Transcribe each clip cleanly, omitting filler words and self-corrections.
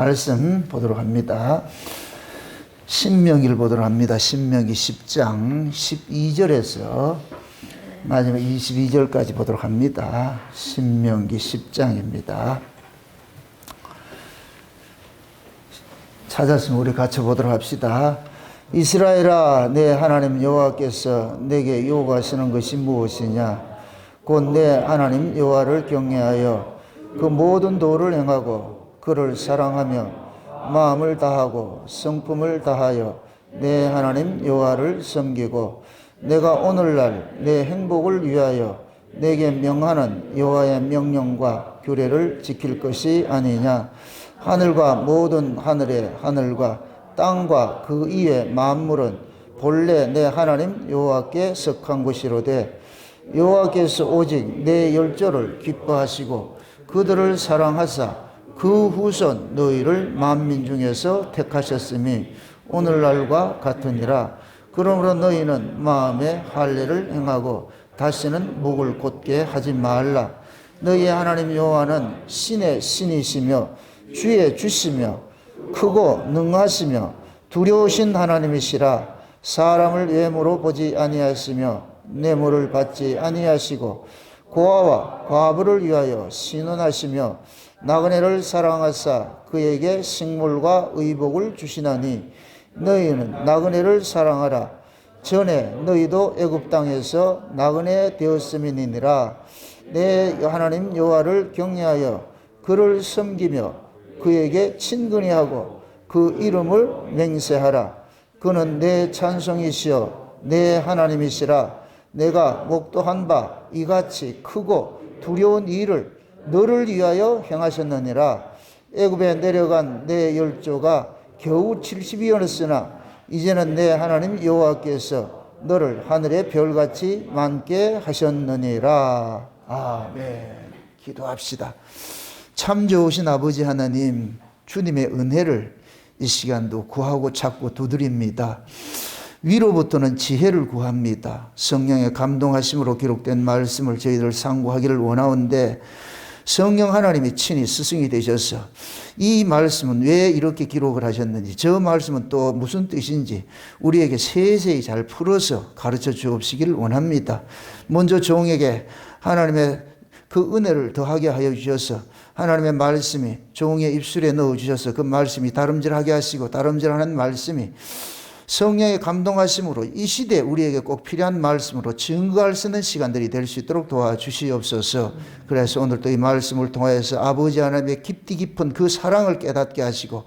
말씀 보도록 합니다. 신명기를 보도록 합니다. 신명기 10장 12절에서 마지막 22절까지 보도록 합니다. 신명기 10장입니다. 찾았으면 우리 같이 보도록 합시다. 이스라엘아, 내 하나님 여호와께서 내게 요구하시는 것이 무엇이냐? 곧 내 하나님 여호와를 경외하여 그 모든 도를 행하고 그를 사랑하며 마음을 다하고 성품을 다하여 내 하나님 여호와를 섬기고 내가 오늘날 내 행복을 위하여 내게 명하는 여호와의 명령과 규례를 지킬 것이 아니냐? 하늘과 모든 하늘의 하늘과 땅과 그 위의 만물은 본래 내 하나님 여호와께 속한 것이로되 여호와께서 오직 내 열조를 기뻐하시고 그들을 사랑하사 그 후손 너희를 만민 중에서 택하셨음이 오늘날과 같으니라. 그러므로 너희는 마음에 할례를 행하고 다시는 목을 곧게 하지 말라. 너희의 하나님 여호와는 신의 신이시며 주의 주시며 크고 능하시며 두려우신 하나님이시라. 사람을 외모로 보지 아니하시며 뇌물을 받지 아니하시고 고아와 과부를 위하여 신원하시며 나그네를 사랑하사 그에게 식물과 의복을 주시나니 너희는 나그네를 사랑하라. 전에 너희도 애굽 땅에서 나그네 되었음이니라. 내 하나님 여호와를 경외하여 그를 섬기며 그에게 친근히 하고 그 이름을 맹세하라. 그는 내 찬송이시여 내 하나님이시라. 내가 목도한 바 이같이 크고 두려운 일을 너를 위하여 행하셨느니라. 애굽에 내려간 내 열조가 겨우 70이었으나 이제는 내 하나님 여호와께서 너를 하늘의 별같이 많게 하셨느니라. 아멘. 기도합시다. 참 좋으신 아버지 하나님, 주님의 은혜를 이 시간도 구하고 찾고 두드립니다. 위로부터는 지혜를 구합니다. 성령의 감동하심으로 기록된 말씀을 저희들 상고하기를 원하는데 성령 하나님이 친히 스승이 되셔서 이 말씀은 왜 이렇게 기록을 하셨는지, 저 말씀은 또 무슨 뜻인지 우리에게 세세히 잘 풀어서 가르쳐 주옵시기를 원합니다. 먼저 종에게 하나님의 그 은혜를 더하게 하여 주셔서 하나님의 말씀이 종의 입술에 넣어 주셔서 그 말씀이 다름질하게 하시고 다름질하는 말씀이 성령의 감동하심으로 이 시대에 우리에게 꼭 필요한 말씀으로 증거할 수 있는 시간들이 될 수 있도록 도와주시옵소서. 그래서 오늘도 이 말씀을 통하여서 아버지 하나님의 깊이 깊은 그 사랑을 깨닫게 하시고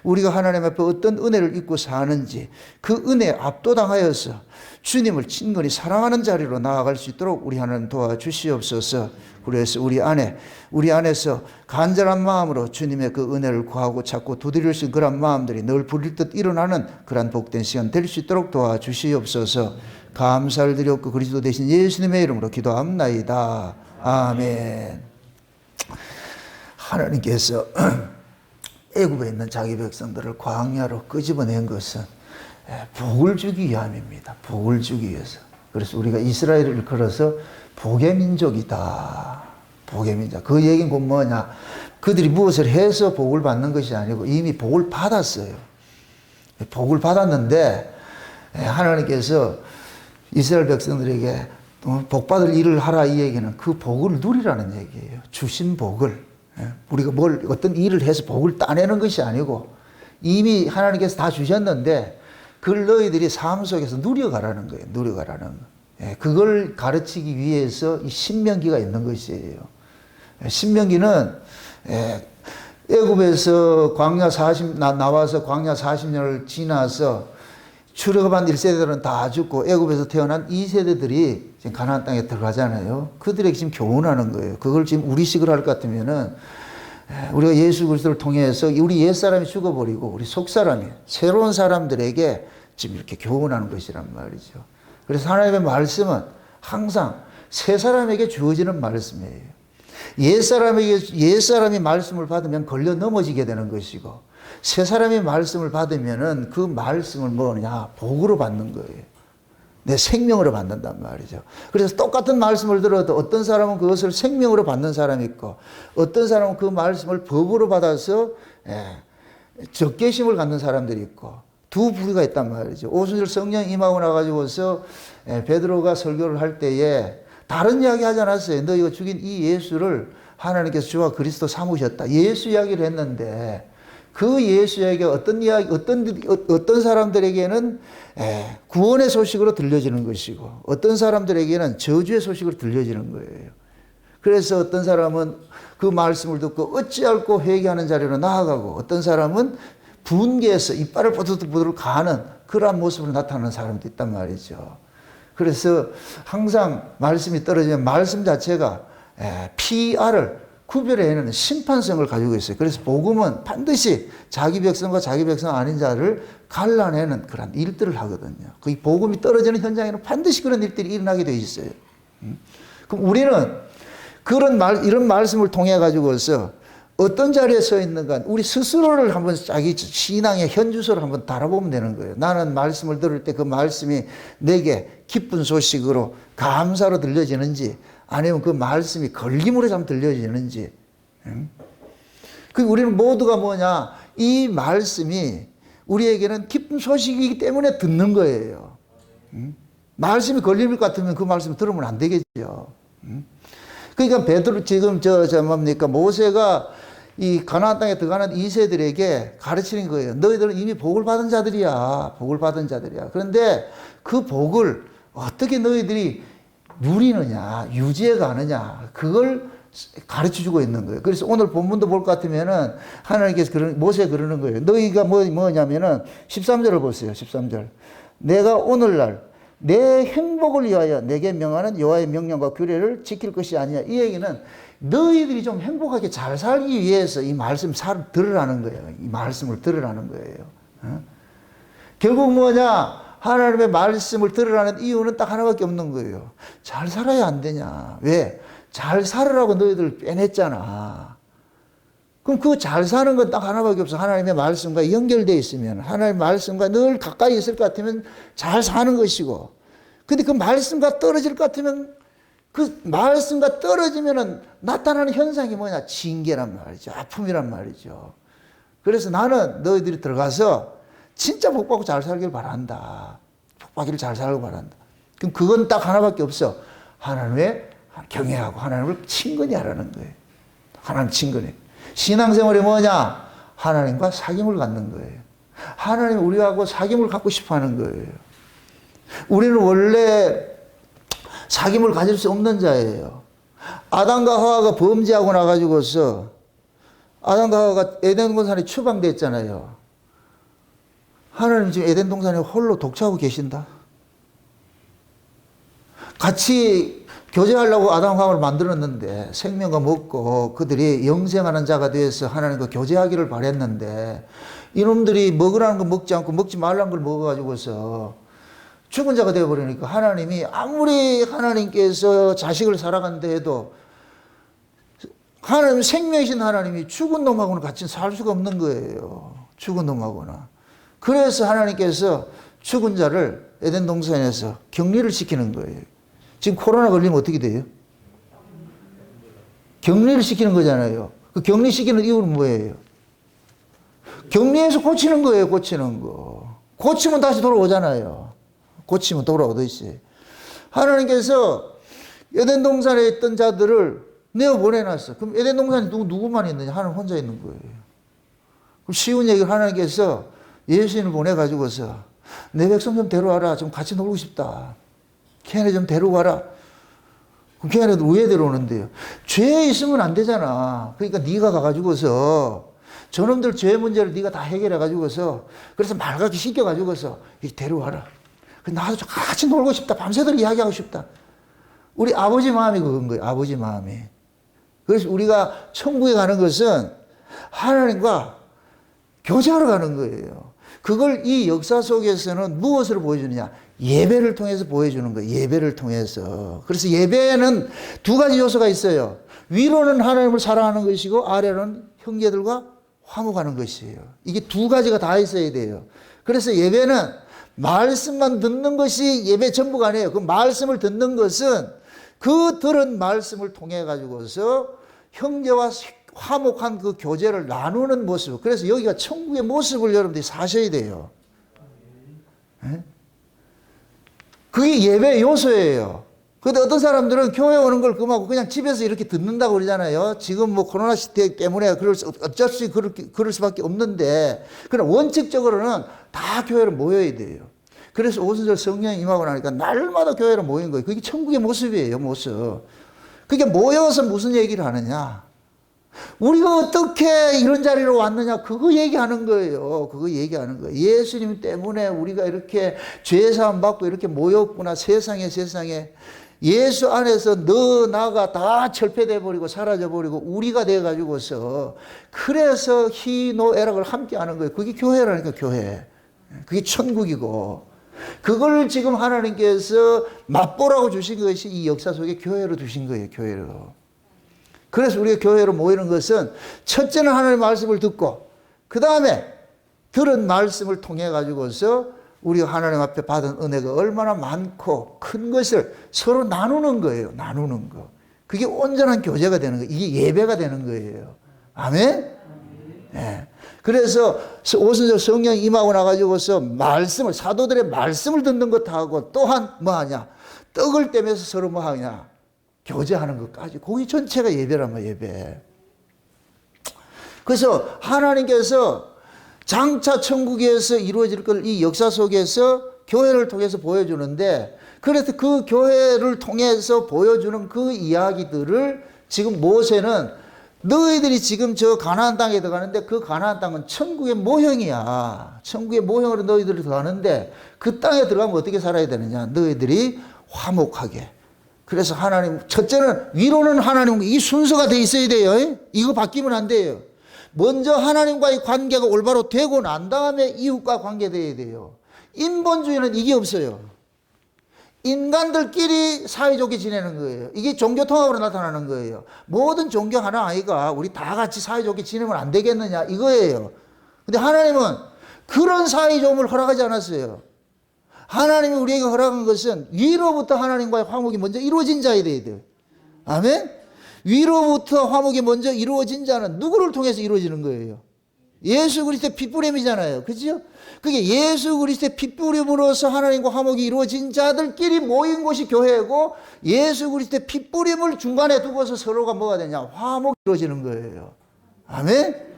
우리가 하나님 앞에 어떤 은혜를 입고 사는지 그 은혜에 압도당하여서 주님을 친근히 사랑하는 자리로 나아갈 수 있도록 우리 하나님 도와주시옵소서. 그래서 우리 안에서 간절한 마음으로 주님의 그 은혜를 구하고 찾고 두드릴 수 있는 그런 마음들이 늘 부릴 듯 일어나는 그런 복된 시간 될 수 있도록 도와주시옵소서. 감사를 드렸고 그리스도 대신 예수님의 이름으로 기도합나이다. 아멘. 하나님께서 애굽에 있는 자기 백성들을 광야로 끄집어낸 것은 복을 주기 위함입니다. 복을 주기 위해서. 그래서 우리가 이스라엘을 걸어서 복의 민족이다. 복의 민족. 그 얘기는 곧 뭐냐? 그들이 무엇을 해서 복을 받는 것이 아니고 이미 복을 받았어요. 복을 받았는데 하나님께서 이스라엘 백성들에게 복받을 일을 하라, 이 얘기는 그 복을 누리라는 얘기예요. 주신 복을. 우리가 어떤 일을 해서 복을 따내는 것이 아니고 이미 하나님께서 다 주셨는데 그걸 너희들이 삶 속에서 누려가라는 거예요. 누려가라는 거. 그걸 가르치기 위해서 이 신명기가 있는 것이에요. 신명기는 애굽에서 나와서 광야 40년을 지나서 출애굽한 1세대들은 다 죽고 애굽에서 태어난 2세대들이 지금 가나안 땅에 들어가잖아요. 그들에게 지금 교훈하는 거예요. 그걸 지금 우리식으로 할 것 같으면은 우리가 예수 그리스도를 통해서 우리 옛사람이 죽어버리고 우리 속사람이 새로운 사람들에게 지금 이렇게 교훈하는 것이란 말이죠. 그래서 하나님의 말씀은 항상 새 사람에게 주어지는 말씀이에요. 옛사람이 말씀을 받으면 걸려 넘어지게 되는 것이고 새 사람이 말씀을 받으면은 그 말씀을 뭐냐? 복으로 받는 거예요. 내 생명으로 받는단 말이죠. 그래서 똑같은 말씀을 들어도 어떤 사람은 그것을 생명으로 받는 사람이 있고 어떤 사람은 그 말씀을 법으로 받아서 적개심을 갖는 사람들이 있고 두 부류가 있단 말이죠. 오순절 성령 임하고 나가지고서 베드로가 설교를 할 때에 다른 이야기 하지 않았어요. 너희가 죽인 이 예수를 하나님께서 주와 그리스도 삼으셨다. 예수 이야기를 했는데 그 예수 이야기가 어떤 사람들에게는 구원의 소식으로 들려지는 것이고 어떤 사람들에게는 저주의 소식으로 들려지는 거예요. 그래서 어떤 사람은 그 말씀을 듣고 어찌할꼬 회개하는 자리로 나아가고 어떤 사람은 분개해서 이빨을 부들부들 가는 그러한 모습으로 나타나는 사람도 있단 말이죠. 그래서 항상 말씀이 떨어지면 말씀 자체가 PR을 구별해내는 심판성을 가지고 있어요. 그래서 복음은 반드시 자기 백성과 자기 백성 아닌 자를 갈라내는 그런 일들을 하거든요. 그 복음이 떨어지는 현장에는 반드시 그런 일들이 일어나게 되어 있어요. 그럼 우리는 이런 말씀을 통해 가지고서 어떤 자리에 서 있는가 우리 스스로를 한번 자기 신앙의 현주소를 한번 달아보면 되는 거예요. 나는 말씀을 들을 때 그 말씀이 내게 기쁜 소식으로 감사로 들려지는지 아니면 그 말씀이 걸림으로 좀 들려지는지. 우리는 모두가 뭐냐 이 말씀이 우리에게는 기쁜 소식이기 때문에 듣는 거예요. 말씀이 걸림일 것 같으면 그 말씀 들으면 안 되겠죠. 그러니까 베드로 지금 뭡니까 모세가 이 가나안 땅에 들어가는 2세들에게 가르치는 거예요. 너희들은 이미 복을 받은 자들이야. 복을 받은 자들이야. 그런데 그 복을 어떻게 너희들이 누리느냐, 유지해 가느냐, 그걸 가르쳐 주고 있는 거예요. 그래서 오늘 본문도 볼 것 같으면은 하나님께서 모세 그러는 거예요. 너희가 뭐냐면은 13절을 보세요. 13절. 내가 오늘날 내 행복을 위하여 내게 명하는 여호와의 명령과 규례를 지킬 것이 아니냐. 이 얘기는 너희들이 좀 행복하게 잘 살기 위해서 이 말씀 들으라는 거예요. 이 말씀을 들으라는 거예요. 결국 뭐냐? 하나님의 말씀을 들으라는 이유는 딱 하나밖에 없는 거예요. 잘 살아야 안 되냐. 왜? 잘 살으라고 너희들 빼냈잖아. 그럼 그 잘 사는 건 딱 하나밖에 없어. 하나님의 말씀과 연결되어 있으면, 하나님의 말씀과 늘 가까이 있을 것 같으면 잘 사는 것이고, 근데 그 말씀과 떨어질 것 같으면, 그 말씀과 떨어지면 나타나는 현상이 뭐냐? 징계란 말이죠. 아픔이란 말이죠. 그래서 나는 너희들이 들어가서 진짜 복 받고 잘 살길 바란다. 복 받기를 잘 살고 바란다. 그럼 그건 딱 하나밖에 없어. 하나님의 경외하고 하나님을 친근히 하라는 거예요. 하나님 친근히. 신앙생활이 뭐냐? 하나님과 사귐을 갖는 거예요. 하나님 우리하고 사귐을 갖고 싶어 하는 거예요. 우리는 원래 사귐을 가질 수 없는 자예요. 아담과 하와가 범죄하고 나가지고서 아담과 하와가 에덴 동산에 추방됐잖아요. 하나님 지금 에덴 동산에 홀로 독차하고 계신다. 같이 교제하려고 아담과 하와를 만들었는데 생명과 먹고 그들이 영생하는 자가 되어서 하나님과 교제하기를 바랬는데 이놈들이 먹으라는 거 먹지 않고 먹지 말라는 걸 먹어가지고서 죽은 자가 되어버리니까 하나님이 아무리 하나님께서 자식을 사랑한다 해도 하나님 생명이신 하나님이 죽은 놈하고는 같이 살 수가 없는 거예요. 죽은 놈하고는. 그래서 하나님께서 죽은 자를 에덴 동산에서 격리를 시키는 거예요. 지금 코로나 걸리면 어떻게 돼요? 격리를 시키는 거잖아요. 그 격리시키는 이유는 뭐예요? 격리해서 고치는 거예요. 고치는 거. 고치면 다시 돌아오잖아요. 고치면 돌아오듯이. 하나님께서 에덴 동산에 있던 자들을 내어보내놨어. 그럼 에덴 동산에 누구만 있느냐? 하나님 혼자 있는 거예요. 그럼 쉬운 얘기를 하나님께서 예수님을 보내가지고서 내 백성 좀 데려와라. 좀 같이 놀고 싶다. 걔네 좀 데려와라. 그럼 걔네들 왜 데려오는데요? 죄 있으면 안 되잖아. 그러니까 네가 가가지고서 저놈들 죄 문제를 네가 다 해결해가지고서 그래서 말같이 시켜가지고서 데려와라. 나도 좀 같이 놀고 싶다. 밤새도록 이야기하고 싶다. 우리 아버지 마음이 그건 거예요. 아버지 마음이. 그래서 우리가 천국에 가는 것은 하나님과 교제하러 가는 거예요. 그걸 이 역사 속에서는 무엇으로 보여주느냐? 예배를 통해서 보여주는 거예요. 예배를 통해서. 그래서 예배에는 두 가지 요소가 있어요. 위로는 하나님을 사랑하는 것이고 아래로는 형제들과 화목하는 것이에요. 이게 두 가지가 다 있어야 돼요. 그래서 예배는 말씀만 듣는 것이 예배 전부가 아니에요. 그 말씀을 듣는 것은 그 들은 말씀을 통해 가지고서 형제와 화목한 그 교제를 나누는 모습. 그래서 여기가 천국의 모습을 여러분들이 사셔야 돼요. 네? 그게 예배 요소예요. 근데 어떤 사람들은 교회 오는 걸 금하고 그냥 집에서 이렇게 듣는다고 그러잖아요. 지금 뭐 코로나 시대 때문에 어쩔 수 그럴 수밖에 없는데, 그러나 원칙적으로는 다 교회로 모여야 돼요. 그래서 오순절 성령이 임하고 나니까 날마다 교회로 모인 거예요. 그게 천국의 모습이에요, 모습. 그게 모여서 무슨 얘기를 하느냐? 우리가 어떻게 이런 자리로 왔느냐? 그거 얘기하는 거예요. 그거 얘기하는 거예요. 예수님 때문에 우리가 이렇게 죄사함 받고 이렇게 모였구나. 세상에. 예수 안에서 너 나가 다 철폐돼 버리고 사라져 버리고 우리가 돼 가지고서, 그래서 희노애락을 함께 하는 거예요. 그게 교회라니까, 교회. 그게 천국이고, 그걸 지금 하나님께서 맛보라고 주신 것이 이 역사 속에 교회로 두신 거예요. 교회로. 그래서 우리가 교회로 모이는 것은 첫째는 하나님의 말씀을 듣고, 그 다음에 들은 말씀을 통해 가지고서 우리가 하나님 앞에 받은 은혜가 얼마나 많고 큰 것을 서로 나누는 거예요. 나누는 거. 그게 온전한 교제가 되는 거예요. 이게 예배가 되는 거예요. 아멘? 네. 그래서 오순절 성령이 임하고 나가지고서 말씀을, 사도들의 말씀을 듣는 것하고, 또한 뭐 하냐? 떡을 떼면서 서로 뭐 하냐? 교제하는 것까지. 거기 전체가 예배란 말이에요, 예배. 그래서 하나님께서 장차 천국에서 이루어질 걸 이 역사 속에서 교회를 통해서 보여주는데, 그래서 그 교회를 통해서 보여주는 그 이야기들을 지금 모세는, 너희들이 지금 저 가나안 땅에 들어가는데 그 가나안 땅은 천국의 모형이야. 천국의 모형으로 너희들이 들어가는데 그 땅에 들어가면 어떻게 살아야 되느냐? 너희들이 화목하게. 그래서 하나님, 첫째는 위로는 하나님, 이 순서가 돼 있어야 돼요. 이거 바뀌면 안 돼요. 먼저 하나님과의 관계가 올바로 되고 난 다음에 이웃과 관계돼야 돼요. 인본주의는 이게 없어요. 인간들끼리 사이좋게 지내는 거예요. 이게 종교통합으로 나타나는 거예요. 모든 종교 하나 아이가 우리 다 같이 사이좋게 지내면 안 되겠느냐, 이거예요. 근데 하나님은 그런 사이좋음을 허락하지 않았어요. 하나님이 우리에게 허락한 것은 위로부터 하나님과의 화목이 먼저 이루어진 자에 대해야 돼요. 아멘? 위로부터 화목이 먼저 이루어진 자는 누구를 통해서 이루어지는 거예요? 예수 그리스도의 핏부림이잖아요. 그죠? 그게 예수 그리스도의 핏부림으로서 하나님과 화목이 이루어진 자들끼리 모인 곳이 교회고, 예수 그리스도의 핏부림을 중간에 두고서 서로가 뭐가 되냐? 화목이 이루어지는 거예요. 아멘?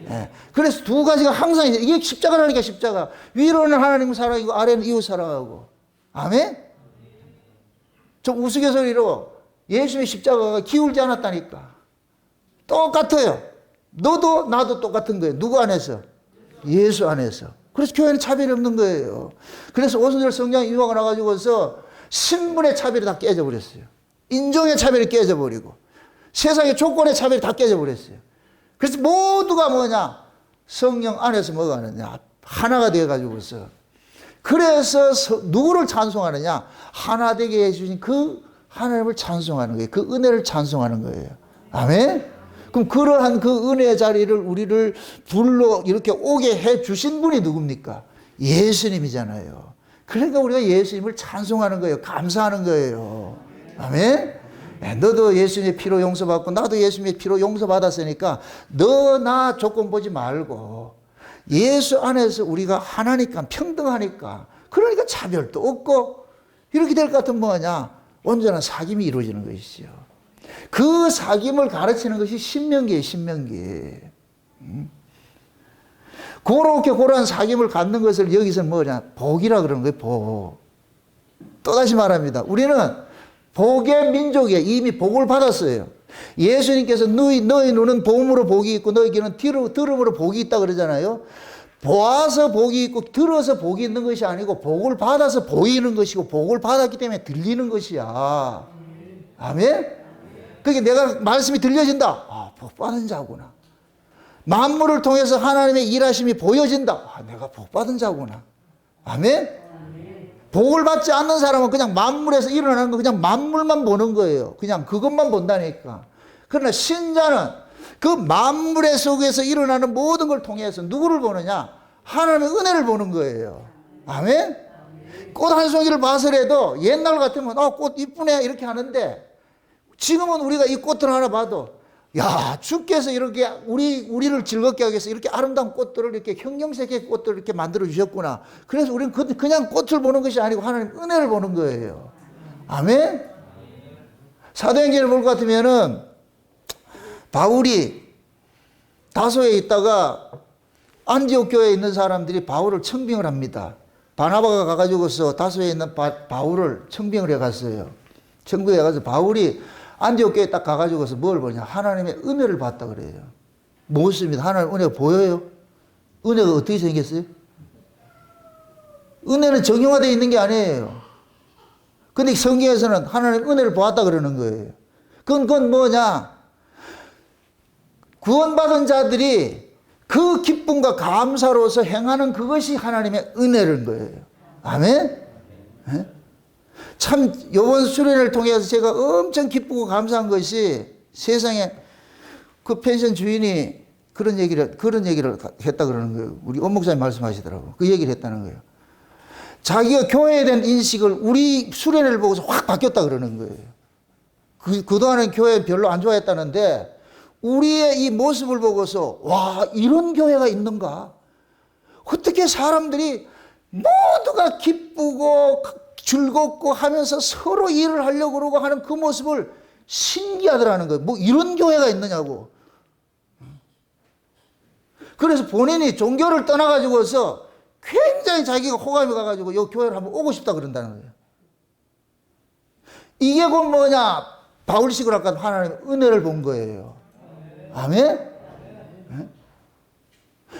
네. 그래서 두 가지가 항상 있어요. 이게 십자가라니까, 십자가. 위로는 하나님 사랑이고 아래는 이웃 사랑하고. 아멘? 좀 우스갯소리로 예수의 십자가가 기울지 않았다니까. 똑같아요. 너도 나도 똑같은 거예요. 누구 안에서? 예수 안에서. 그래서 교회는 차별이 없는 거예요. 그래서 오순절 성령이 임하고 나가지고서 신분의 차별이 다 깨져버렸어요. 인종의 차별이 깨져버리고 세상의 조건의 차별이 다 깨져버렸어요. 그래서 모두가 뭐냐? 성령 안에서 뭐가 하느냐? 하나가 되어가지고서. 그래서 누구를 찬송하느냐? 하나 되게 해주신 그 하나님을 찬송하는 거예요. 그 은혜를 찬송하는 거예요. 아멘? 그럼 그러한 그 은혜의 자리를 우리를 불러 이렇게 오게 해 주신 분이 누굽니까? 예수님이잖아요. 그러니까 우리가 예수님을 찬송하는 거예요. 감사하는 거예요. 아멘? 너도 예수님의 피로 용서받고 나도 예수님의 피로 용서받았으니까 너 나 조건 보지 말고 예수 안에서 우리가 하나니까, 평등하니까, 그러니까 차별도 없고 이렇게 될 것 같으면 뭐냐? 온전한 사귐이 이루어지는 것이죠. 그 사귐을 가르치는 것이 신명기예요. 신명기. 그렇게 고러한 사귐을 갖는 것을 여기서 뭐냐? 복이라 그러는 거예요. 복. 또다시 말합니다. 우리는 복의 민족이에요. 이미 복을 받았어요. 예수님께서 너희 눈은 보음으로 복이 있고 너희 귀는 들음으로 복이 있다 그러잖아요. 보아서 복이 있고 들어서 복이 있는 것이 아니고 복을 받아서 보이는 것이고 복을 받았기 때문에 들리는 것이야. 아멘? 그게 내가 말씀이 들려진다. 아, 복 받은 자구나. 만물을 통해서 하나님의 일하심이 보여진다. 아, 내가 복 받은 자구나. 아멘? 복을 받지 않는 사람은 그냥 만물에서 일어나는 거 그냥 만물만 보는 거예요. 그냥 그것만 본다니까. 그러나 신자는 그 만물의 속에서 일어나는 모든 걸 통해서 누구를 보느냐? 하나님의 은혜를 보는 거예요. 아멘? 꽃 한 송이를 봐서라도 옛날 같으면 꽃 이쁘네 이렇게 하는데, 지금은 우리가 이 꽃을 하나 봐도 야, 주께서 이렇게 우리를 즐겁게 하기 위해서 이렇게 아름다운 꽃들을 이렇게 형형색의 꽃들을 이렇게 만들어 주셨구나. 그래서 우리는 그냥 꽃을 보는 것이 아니고 하나님 은혜를 보는 거예요. 아멘? 사도행전을 볼 것 같으면은 바울이 다소에 있다가 안디옥 교회에 있는 사람들이 바울을 청빙을 합니다. 바나바가 가가지고서 다소에 있는 바울을 청빙을 해갔어요. 청빙해 가서 바울이 안디옥 교회에 딱 가가지고서 뭘 보냐? 하나님의 은혜를 봤다 그래요. 무엇입니다? 하나님 은혜가 보여요? 은혜가 어떻게 생겼어요? 은혜는 정형화되어 있는 게 아니에요. 근데 성경에서는 하나님 은혜를 보았다 그러는 거예요. 그건 뭐냐? 구원받은 자들이 그 기쁨과 감사로서 행하는 그것이 하나님의 은혜인 거예요. 아멘? 네? 참 이번 수련을 통해서 제가 엄청 기쁘고 감사한 것이 세상에 그 펜션 주인이 그런 얘기를 했다 그러는 거예요. 우리 엄 목사님 말씀하시더라고. 그 얘기를 했다는 거예요. 자기가 교회에 대한 인식을 우리 수련회를 보고서 확 바뀌었다 그러는 거예요. 그동안은 교회 별로 안 좋아했다는데 우리의 이 모습을 보고서 와, 이런 교회가 있는가? 어떻게 사람들이 모두가 기쁘고 즐겁고 하면서 서로 일을 하려고 그러고 하는 그 모습을 신기하더라는 거예요. 뭐 이런 교회가 있느냐고. 그래서 본인이 종교를 떠나가지고서 굉장히 자기가 호감이 가가지고 이 교회를 한번 오고 싶다 그런다는 거예요. 이게 곧 뭐냐? 바울식으로 아까 하나님의 은혜를 본 거예요. 아멘?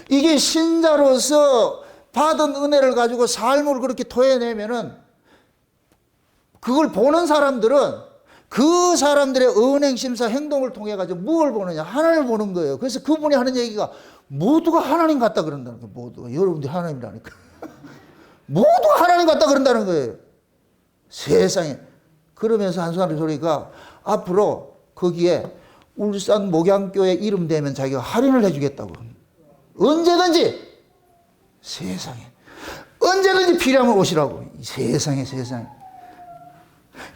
이게 신자로서 받은 은혜를 가지고 삶을 그렇게 토해내면은 그걸 보는 사람들은 그 사람들의 언행, 심사, 행동을 통해 가지고 무엇을 보느냐? 하나님을 보는 거예요. 그래서 그분이 하는 얘기가 모두가 하나님 같다 그런다는 거예요. 모두가. 여러분들이 하나님이라니까. 모두가 하나님 같다 그런다는 거예요. 세상에. 그러면서 한 사람 소리가 앞으로 거기에 울산 목양교회 이름 대면 자기가 할인을 해주겠다고. 언제든지. 세상에. 언제든지 필요하면 오시라고. 세상에.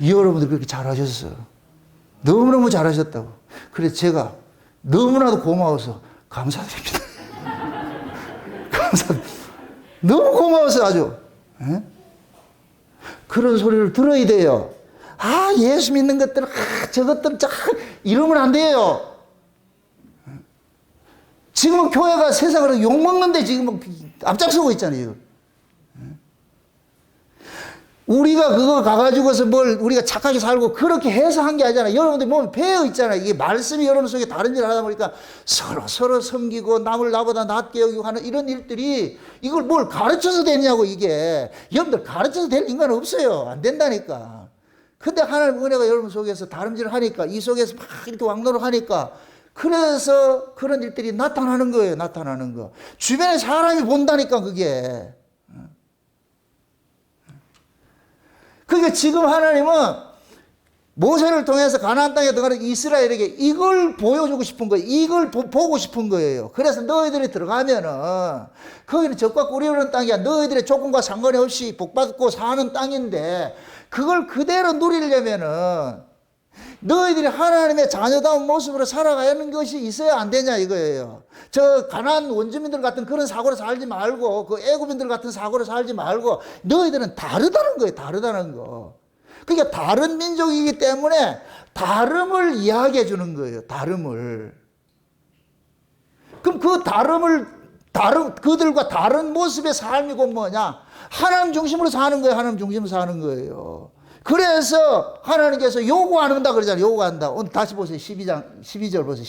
여러분들 그렇게 잘하셨어요. 너무너무 잘하셨다고. 그래서 제가 너무나도 고마워서 감사드립니다. 감사드립니다. 너무 고마워서 아주. 에? 그런 소리를 들어야 돼요. 아, 예수 믿는 것들, 저것들, 이러면 안 돼요. 지금은 교회가 세상으로 욕먹는데 지금 앞장서고 있잖아요. 우리가 그거 가가지고서 뭘 우리가 착하게 살고 그렇게 해서 한 게 아니잖아요. 여러분들 보면 배어 있잖아요. 이게 말씀이 여러분 속에 다른 일을 하다 보니까 서로 섬기고 남을 나보다 낫게 여기고 하는 이런 일들이 이걸 뭘 가르쳐서 되냐고 이게. 여러분들 가르쳐서 될 인간은 없어요. 안 된다니까. 근데 하나님 은혜가 여러분 속에서 다름질을 하니까 이 속에서 막 이렇게 왕노를 하니까 그래서 그런 일들이 나타나는 거예요. 나타나는 거. 주변에 사람이 본다니까 그게. 그러니까 지금 하나님은 모세를 통해서 가나안 땅에 들어가는 이스라엘에게 이걸 보여주고 싶은 거예요. 이걸 보고 싶은 거예요. 그래서 너희들이 들어가면은 거기는 적과 꿀이 흐르는 땅이야. 너희들의 조건과 상관이 없이 복받고 사는 땅인데 그걸 그대로 누리려면은 너희들이 하나님의 자녀다운 모습으로 살아가는 것이 있어야 안 되냐 이거예요. 저 가나안 원주민들 같은 그런 사고로 살지 말고 그 애굽인들 같은 사고로 살지 말고 너희들은 다르다는 거예요. 다르다는 거. 그러니까 다른 민족이기 때문에 다름을 이야기해 주는 거예요. 다름을. 그럼 그 그들과 다른 모습의 삶이 곧 뭐냐? 하나님 중심으로 사는 거예요. 하나님 중심으로 사는 거예요. 그래서 하나님께서 요구한다 그러잖아요. 요구한다. 오늘 다시 보세요. 12절 보세요.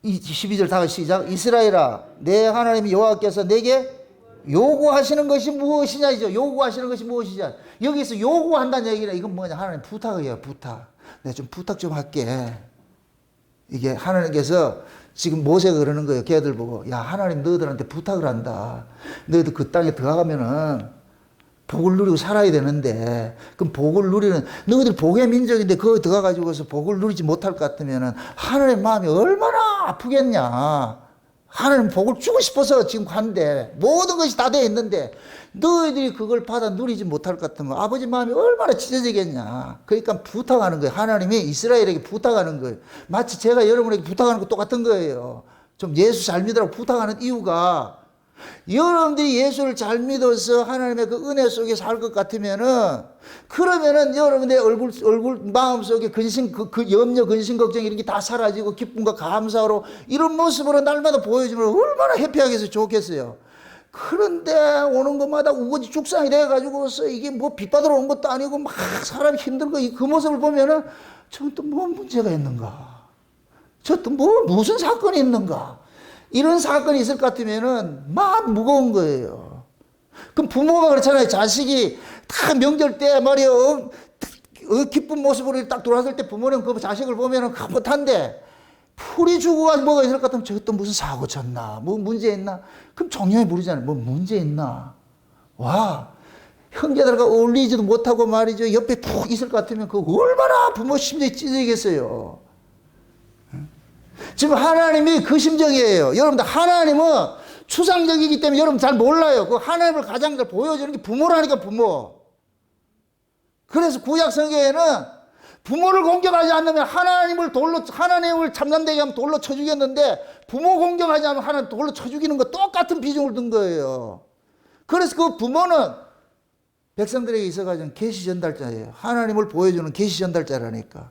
12절 다시 시작. 이스라엘아, 내 하나님 여호와께서 내게 요구하시는 것이 무엇이냐죠. 요구하시는 것이 무엇이냐. 여기서 요구한다는 얘기는 이건 뭐냐. 하나님 부탁이에요. 부탁. 내가 좀 부탁 좀 할게. 이게 하나님께서 지금 모세가 그러는 거예요. 걔들 보고. 야, 하나님 너희들한테 부탁을 한다. 너희들 그 땅에 들어가면은 복을 누리고 살아야 되는데, 그럼 복을 누리는, 너희들 복의 민족인데 거기 들어가가지고서 복을 누리지 못할 것 같으면은 하나님의 마음이 얼마나 아프겠냐. 하나님 복을 주고 싶어서 지금 간대. 모든 것이 다 되어 있는데 너희들이 그걸 받아 누리지 못할 것 같으면 아버지 마음이 얼마나 찢어지겠냐. 그러니까 부탁하는 거예요. 하나님이 이스라엘에게 부탁하는 거예요. 마치 제가 여러분에게 부탁하는 것 똑같은 거예요. 좀 예수 잘 믿으라고 부탁하는 이유가, 여러분들이 예수를 잘 믿어서 하나님의 그 은혜 속에 살 것 같으면은, 그러면은 여러분의 얼굴 마음 속에 근심, 그 염려, 근심, 걱정 이런 게 다 사라지고 기쁨과 감사로 이런 모습으로 날마다 보여주면 얼마나 해피하겠어요, 좋겠어요. 그런데 오는 것마다 우거지 죽상이 돼가지고서 이게 뭐 빚받으러 온 것도 아니고 막 사람이 힘들고 그 모습을 보면은 저건 또 뭐 문제가 있는가? 저 또 뭐 무슨 사건이 있는가? 이런 사건이 있을 것 같으면은 막 무거운 거예요. 그럼 부모가 그렇잖아요. 자식이 다 명절 때 말이야, 기쁜 모습으로 딱 돌아설 때 부모는 그 자식을 보면은 깜빡한데, 풀이 주고 가지고 뭐가 있을 것 같으면 저것도 무슨 사고 쳤나? 뭐 문제 있나? 그럼 정령이 물으잖아요. 뭐 문제 있나? 와, 형제들과 어울리지도 못하고 말이죠. 옆에 푹 있을 것 같으면 그 얼마나 부모 심정이 찢어지겠어요. 지금 하나님이 그 심정이에요. 여러분들, 하나님은 추상적이기 때문에 여러분 잘 몰라요. 그 하나님을 가장 잘 보여주는 게 부모라니까, 부모. 그래서 구약 성경에는 부모를 공격하지 않으면 하나님을 참남되게 하면 돌로 쳐 죽였는데, 부모 공격하지 않으면 하나님 돌로 쳐 죽이는 거 똑같은 비중을 둔 거예요. 그래서 그 부모는 백성들에게 있어가지고 계시 전달자예요. 하나님을 보여주는 계시 전달자라니까.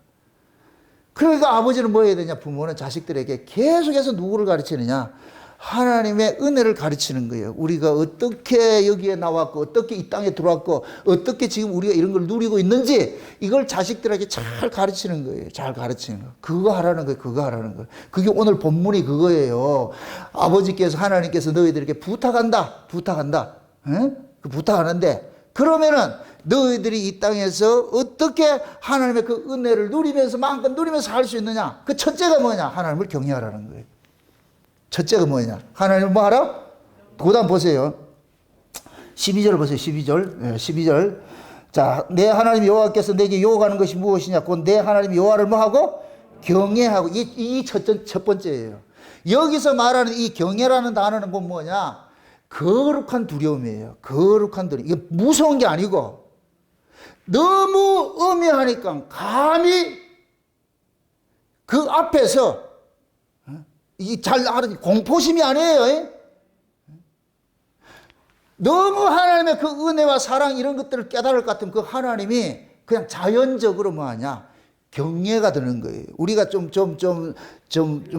그러니까 아버지는 뭐 해야 되냐? 부모는 자식들에게 계속해서 누구를 가르치느냐? 하나님의 은혜를 가르치는 거예요. 우리가 어떻게 여기에 나왔고, 어떻게 이 땅에 들어왔고, 어떻게 지금 우리가 이런 걸 누리고 있는지, 이걸 자식들에게 잘 가르치는 거예요. 잘 가르치는 거. 그거 하라는 거예요. 그거 하라는 거예요. 그게 오늘 본문이 그거예요. 아버지께서, 하나님께서 너희들에게 부탁한다. 응? 그 부탁하는데, 그러면은 너희들이 이 땅에서 어떻게 하나님의 그 은혜를 누리면서 마음껏 누리면서 살 수 있느냐? 그 첫째가 뭐냐? 하나님을 경외하라는 거예요. 첫째가 뭐냐? 하나님을 뭐 하라? 그 다음 보세요. 12절 보세요. 12절. 네, 12절. 자, 내 하나님 여호와께서 내게 요구하는 것이 무엇이냐? 곧 내 하나님 여호와를 뭐 하고? 경외하고. 이 첫 번째예요. 여기서 말하는 이 경외라는 단어는 뭐냐? 거룩한 두려움이에요. 거룩한 두려움. 이게 무서운 게 아니고, 너무 엄해하니까 감히 그 앞에서 잘 알아듣, 공포심이 아니에요. 너무 하나님의 그 은혜와 사랑 이런 것들을 깨달을 것 같으면 그 하나님이 그냥 자연적으로 뭐하냐? 경외가 드는 거예요. 우리가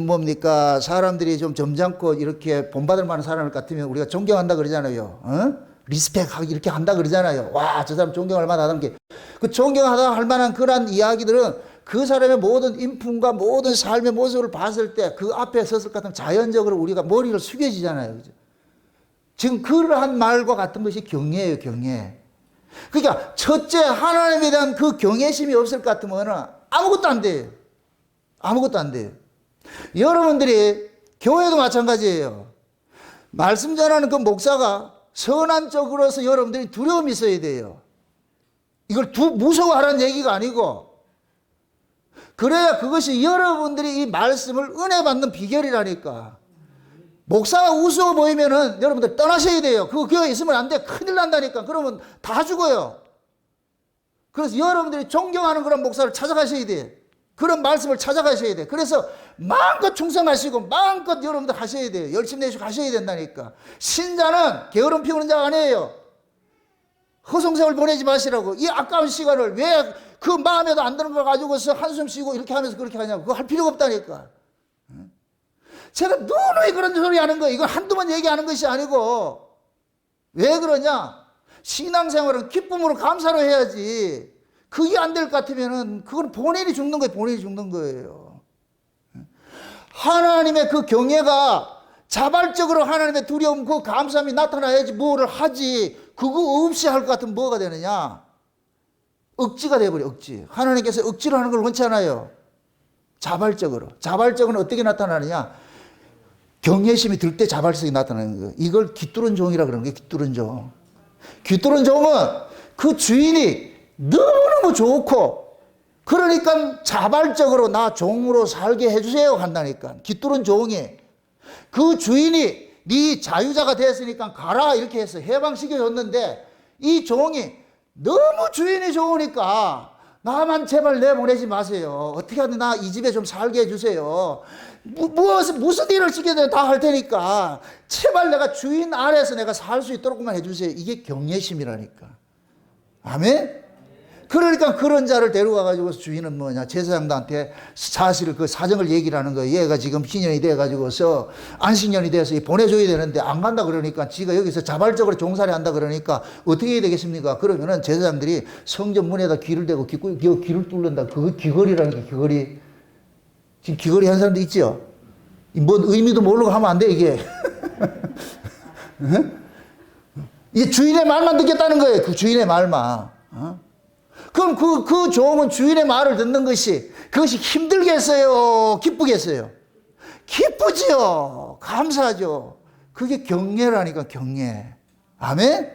뭡니까? 사람들이 좀 점잖고 이렇게 본받을 만한 사람을 같으면 우리가 존경한다 그러잖아요. 리스펙하기 이렇게 한다 그러잖아요. 와, 저 사람 존경할 만하다는 게. 그 존경하다 할 만한 그런 이야기들은 그 사람의 모든 인품과 모든 삶의 모습을 봤을 때 그 앞에 섰을 것 같으면 자연적으로 우리가 머리를 숙여지잖아요. 그죠? 지금 그러한 말과 같은 것이 경외예요, 경외. 그러니까 첫째, 하나님에 대한 그 경외심이 없을 것 같으면 아무것도 안 돼요. 아무것도 안 돼요. 여러분들이 교회도 마찬가지예요. 말씀 전하는 그 목사가 선한 쪽으로서 여러분들이 두려움이 있어야 돼요. 이걸 무서워하라는 얘기가 아니고, 그래야 그것이 여러분들이 이 말씀을 은혜 받는 비결이라니까. 목사가 우스워 보이면은 여러분들 떠나셔야 돼요. 그 교회에 있으면 안 돼. 큰일 난다니까. 그러면 다 죽어요. 그래서 여러분들이 존경하는 그런 목사를 찾아가셔야 돼. 그런 말씀을 찾아가셔야 돼. 그래서 마음껏 충성하시고 마음껏 여러분들 하셔야 돼요. 열심히 내시고 하셔야 된다니까. 신자는 게으름 피우는 자가 아니에요. 허송세월 보내지 마시라고. 이 아까운 시간을 왜 그 마음에도 안 드는 걸 가지고서 한숨 쉬고 이렇게 하면서 그렇게 하냐고. 그거 할 필요가 없다니까. 제가 누누이 그런 소리 하는 거예요. 이건 한두 번 얘기하는 것이 아니고. 왜 그러냐? 신앙생활은 기쁨으로 감사로 해야지. 그게 안 될 것 같으면은 그건 본인이 죽는 거예요. 본인이 죽는 거예요. 하나님의 그 경외가 자발적으로 하나님의 두려움, 그 감사함이 나타나야지 뭐를 하지. 그거 없이 할 것 같으면 뭐가 되느냐? 억지가 돼버려, 억지. 하나님께서 억지로 하는 걸 원치 않아요. 자발적으로. 자발적으로는 어떻게 나타나느냐? 경외심이 들 때 자발성이 나타나는 거예요. 이걸 귀뚜른 종이라 그러는 거예요. 귀뚜른 종. 귀뚜른 종은 그 주인이 너무너무 좋고, 그러니까 자발적으로 나 종으로 살게 해주세요 한다니까. 귀뚜른 종이. 그 주인이 네 자유자가 됐으니까 가라 이렇게 해서 해방시켜줬는데 이 종이 너무 주인이 좋으니까 나만 제발 내보내지 마세요. 어떻게 하든 나 이 집에 좀 살게 해주세요. 무슨 일을 시켜도 다 할 테니까 제발 내가 주인 아래에서 내가 살 수 있도록만 해주세요. 이게 경외심이라니까. 아멘? 그러니까 그런 자를 데려가가지고 주인은 뭐냐, 제사장들한테 사실을 그 사정을 얘기를 하는 거예요. 얘가 지금 희년이 돼가지고서 안식년이 돼서 보내줘야 되는데 안 간다 그러니까 지가 여기서 자발적으로 종살이 한다 그러니까 어떻게 해야 되겠습니까? 그러면은 제사장들이 성전 문에다 귀를 대고 귀를 뚫는다. 그거 귀걸이라는 게 귀걸이. 지금 귀걸이 한 사람도 있죠? 뭔 의미도 모르고 하면 안 돼, 이게. 이게 주인의 말만 듣겠다는 거예요. 그 주인의 말만. 그럼 그 종은 주인의 말을 듣는 그것이 힘들겠어요? 기쁘겠어요? 기쁘지요. 감사하죠. 그게 경외라니까, 경외. 아멘?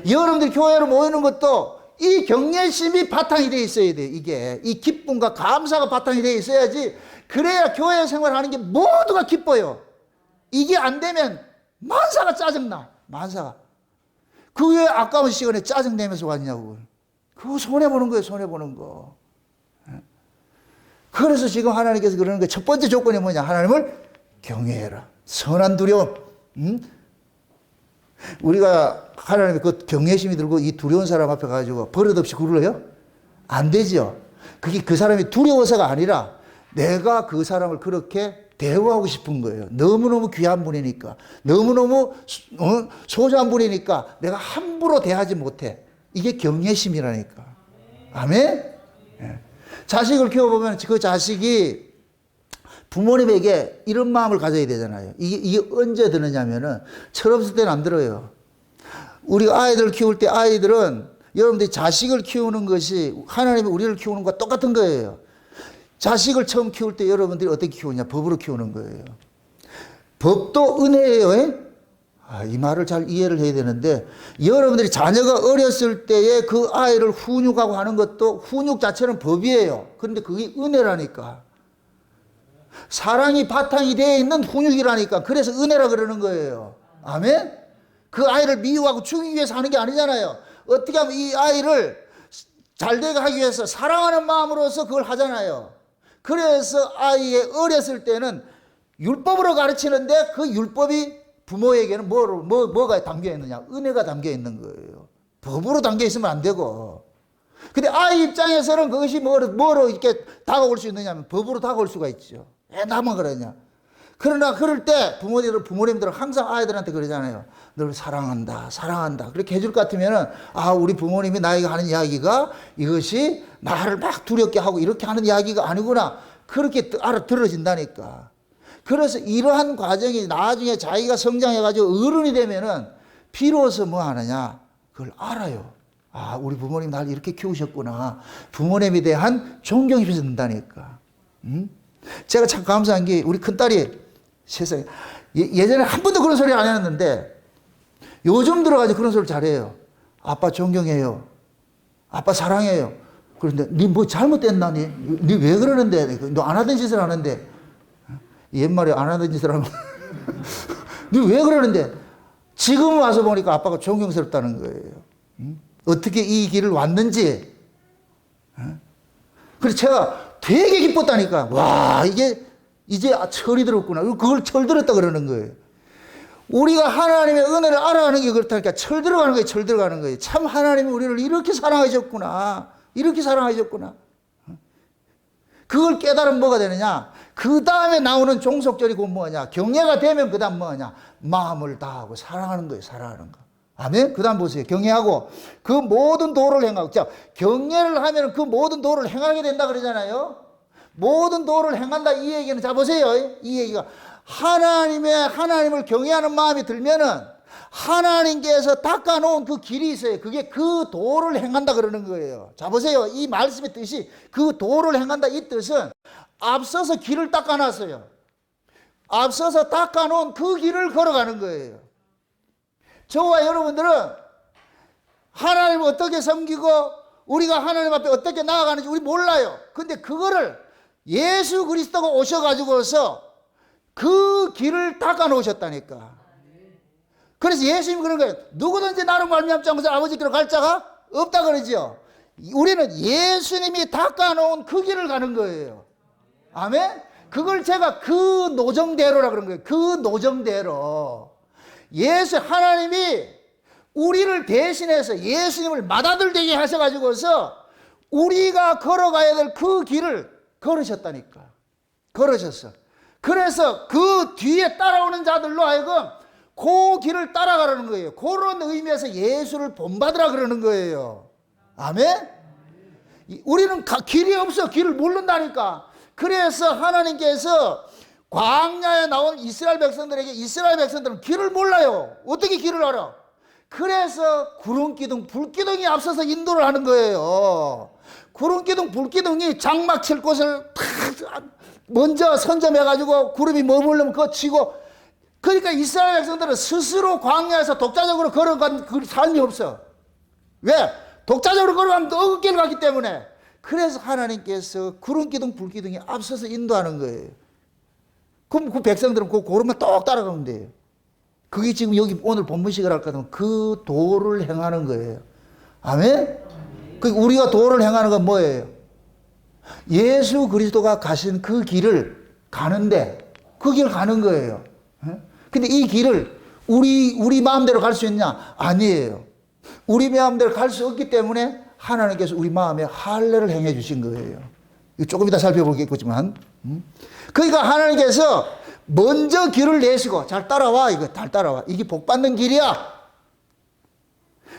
여러분들 교회로 모이는 것도 이 경외심이 바탕이 되어 있어야 돼. 이게 이 기쁨과 감사가 바탕이 되어 있어야지. 그래야 교회 생활하는 게 모두가 기뻐요. 이게 안 되면 만사가 짜증나. 만사가. 그 왜 아까운 시간에 짜증내면서 왔냐고. 그거 손해보는 거예요. 손해보는 거. 그래서 지금 하나님께서 그러는 거예요. 첫 번째 조건이 뭐냐. 하나님을 경외해라. 선한 두려움. 우리가 하나님의 그 경외심이 들고 이 두려운 사람 앞에 가지고 버릇없이 굴러요? 안 되죠. 그게 그 사람이 두려워서가 아니라 내가 그 사람을 그렇게 대우하고 싶은 거예요. 너무너무 귀한 분이니까. 너무너무 소중한 분이니까 내가 함부로 대하지 못해. 이게 경외심이라니까. 아멘? 예. 자식을 키워보면 그 자식이 부모님에게 이런 마음을 가져야 되잖아요. 이게 언제 드느냐면은 철없을 때는 안 들어요. 우리가 아이들을 키울 때 아이들은 여러분들이 자식을 키우는 것이 하나님이 우리를 키우는 것과 똑같은 거예요. 자식을 처음 키울 때 여러분들이 어떻게 키우냐? 법으로 키우는 거예요. 법도 은혜예요. 이 말을 잘 이해를 해야 되는데 여러분들이 자녀가 어렸을 때에 그 아이를 훈육하고 하는 것도 훈육 자체는 법이에요. 그런데 그게 은혜라니까. 사랑이 바탕이 되어 있는 훈육이라니까. 그래서 은혜라 그러는 거예요. 아멘? 그 아이를 미워하고 죽이기 위해서 하는 게 아니잖아요. 어떻게 하면 이 아이를 잘되게 하기 위해서 사랑하는 마음으로서 그걸 하잖아요. 그래서 아이의 어렸을 때는 율법으로 가르치는데 그 율법이 부모에게는 뭐가 담겨 있느냐? 은혜가 담겨 있는 거예요. 법으로 담겨 있으면 안 되고. 근데 아이 입장에서는 그것이 뭐로 이렇게 다가올 수 있느냐면 법으로 다가올 수가 있죠. 왜 나만 그러냐? 그러나 그럴 때 부모님들은 항상 아이들한테 그러잖아요. 널 사랑한다, 사랑한다. 그렇게 해줄 것 같으면은, 우리 부모님이 나에게 하는 이야기가 이것이 나를 막 두렵게 하고 이렇게 하는 이야기가 아니구나. 그렇게 알아들어진다니까. 그래서 이러한 과정이 나중에 자기가 성장해가지고 어른이 되면은 비로소 뭐 하느냐? 그걸 알아요. 우리 부모님 날 이렇게 키우셨구나. 부모님에 대한 존경이 생긴다니까. 제가 참 감사한 게 우리 큰딸이 세상에 예전에 한 번도 그런 소리 안 했는데 요즘 들어가지고 그런 소리 잘해요. 아빠 존경해요. 아빠 사랑해요. 그런데 니 뭐 잘못됐나? 니 왜 그러는데? 너 안 하던 짓을 하는데. 옛말에 안 하던 짓을 하면 니 왜 그러는데? 지금 와서 보니까 아빠가 존경스럽다는 거예요. 어떻게 이 길을 왔는지. 그래서 제가 되게 기뻤다니까. 와, 이제 철이 들었구나. 그걸 철들었다 그러는 거예요. 우리가 하나님의 은혜를 알아가는 게 그렇다니까. 철 들어가는 거예요. 철 들어가는 거예요. 참 하나님이 우리를 이렇게 사랑하셨구나. 이렇게 사랑하셨구나. 그걸 깨달으면 뭐가 되느냐? 그 다음에 나오는 종속절이 곧 뭐냐? 경외가 되면 그 다음 뭐냐? 마음을 다하고 사랑하는 거예요. 사랑하는 거. 아멘? 그 다음 보세요. 경외하고 그 모든 도를 행하고. 자, 경외를 하면 그 모든 도를 행하게 된다 그러잖아요. 모든 도를 행한다 이 얘기는, 자 보세요. 이 얘기가 하나님을 경외하는 마음이 들면은 하나님께서 닦아놓은 그 길이 있어요. 그게 그 도를 행한다 그러는 거예요. 자 보세요. 이 말씀의 뜻이 그 도를 행한다 이 뜻은 앞서서 길을 닦아놨어요. 앞서서 닦아놓은 그 길을 걸어가는 거예요. 저와 여러분들은 하나님을 어떻게 섬기고 우리가 하나님 앞에 어떻게 나아가는지 우리 몰라요. 근데 그거를 예수 그리스도가 오셔가지고서 그 길을 닦아 놓으셨다니까. 그래서 예수님이 그런 거예요. 누구든지 나로 말미암지 않고서 아버지께로 갈 자가 없다 그러죠. 우리는 예수님이 닦아 놓은 그 길을 가는 거예요. 아멘. 그걸 제가 그 노정대로라 그런 거예요. 그 노정대로. 하나님이 우리를 대신해서 예수님을 맏아들 되게 하셔가지고서 우리가 걸어가야 될 그 길을 걸으셨다니까. 걸으셨어. 그래서 그 뒤에 따라오는 자들로 하여금 그 길을 따라가라는 거예요. 그런 의미에서 예수를 본받으라 그러는 거예요. 아멘? 우리는 길이 없어. 길을 모른다니까. 그래서 하나님께서 광야에 나온 이스라엘 백성들은 길을 몰라요. 어떻게 길을 알아? 그래서 구름기둥, 불기둥이 앞서서 인도를 하는 거예요. 구름기둥, 불기둥이 장막 칠 곳을 탁 먼저 선점해가지고 구름이 머무르면 그거 치고, 그러니까 이스라엘 백성들은 스스로 광야에서 독자적으로 걸어간 그 삶이 없어. 왜? 독자적으로 걸어가면 어긋길 갔기 때문에. 그래서 하나님께서 구름기둥, 불기둥이 앞서서 인도하는 거예요. 그럼 그 백성들은 그 구름만 똑 따라가면 돼요. 그게 지금 여기 오늘 본문식을 할까 하면 그 도를 행하는 거예요. 아멘? 우리가 도를 행하는 건 뭐예요? 예수 그리스도가 가신 그 길을 가는데, 그 길을 가는 거예요. 근데 이 길을 우리 마음대로 갈 수 있냐? 아니에요. 우리 마음대로 갈 수 없기 때문에 하나님께서 우리 마음에 할례를 행해 주신 거예요. 조금 이따 살펴보겠지만. 그러니까 하나님께서 먼저 길을 내시고, 잘 따라와, 잘 따라와. 이게 복 받는 길이야.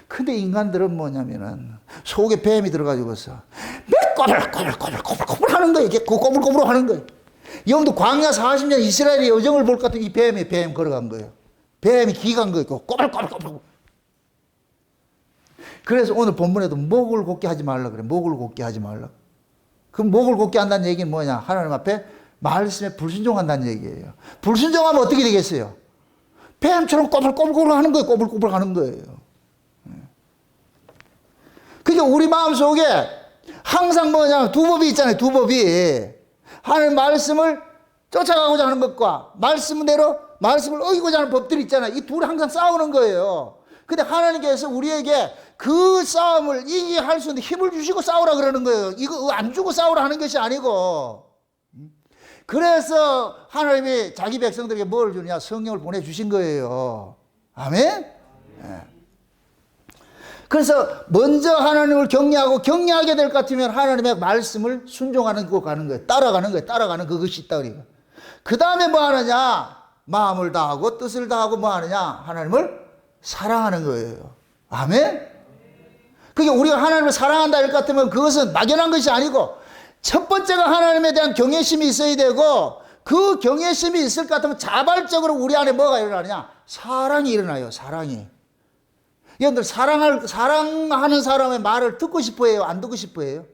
근데 인간들은 뭐냐면은 속에 뱀이 들어가지고서 꼬불꼬불 하는 거예요. 이게 꼬불꼬불 하는 거예요. 여러분도 광야 40년 이스라엘의 여정을 볼 것 같은 이 뱀 걸어간 거예요. 뱀이 기간 거예요. 꼬불꼬불. 그래서 오늘 본문에도 목을 곧게 하지 말라 그래. 목을 곧게 하지 말라. 그럼 목을 곧게 한다는 얘기는 뭐냐? 하나님 앞에 말씀에 불순종한다는 얘기예요. 불순종하면 어떻게 되겠어요? 뱀처럼 꼬불꼬불 하는 거예요. 꼬불꼬불 하는 거예요. 그러니까 우리 마음속에 항상 뭐냐, 두 법이 있잖아요. 두 법이. 하나님 말씀을 쫓아가고자 하는 것과 말씀대로 말씀을 어기고자 하는 법들이 있잖아요. 이 둘이 항상 싸우는 거예요. 근데 하나님께서 우리에게 그 싸움을 이기게 할 수 있는 힘을 주시고 싸우라 그러는 거예요. 이거 안 주고 싸우라 하는 것이 아니고. 그래서 하나님이 자기 백성들에게 뭘 주느냐? 성령을 보내주신 거예요. 아멘? 네. 그래서 먼저 하나님을 경외하게 될 것 같으면 하나님의 말씀을 순종하는 거 가는 거예요. 따라가는 그것이 있다. 그 다음에 뭐 하느냐? 마음을 다하고 뜻을 다하고 뭐 하느냐? 하나님을 사랑하는 거예요. 아멘? 그러니까 우리가 하나님을 사랑한다 할 것 같으면 그것은 막연한 것이 아니고, 첫 번째가 하나님에 대한 경외심이 있어야 되고, 그 경외심이 있을 것 같으면 자발적으로 우리 안에 뭐가 일어나냐? 사랑이 일어나요. 사랑이. 여러분들 사랑하는 사람의 말을 듣고 싶어 해요? 안 듣고 싶어 해요?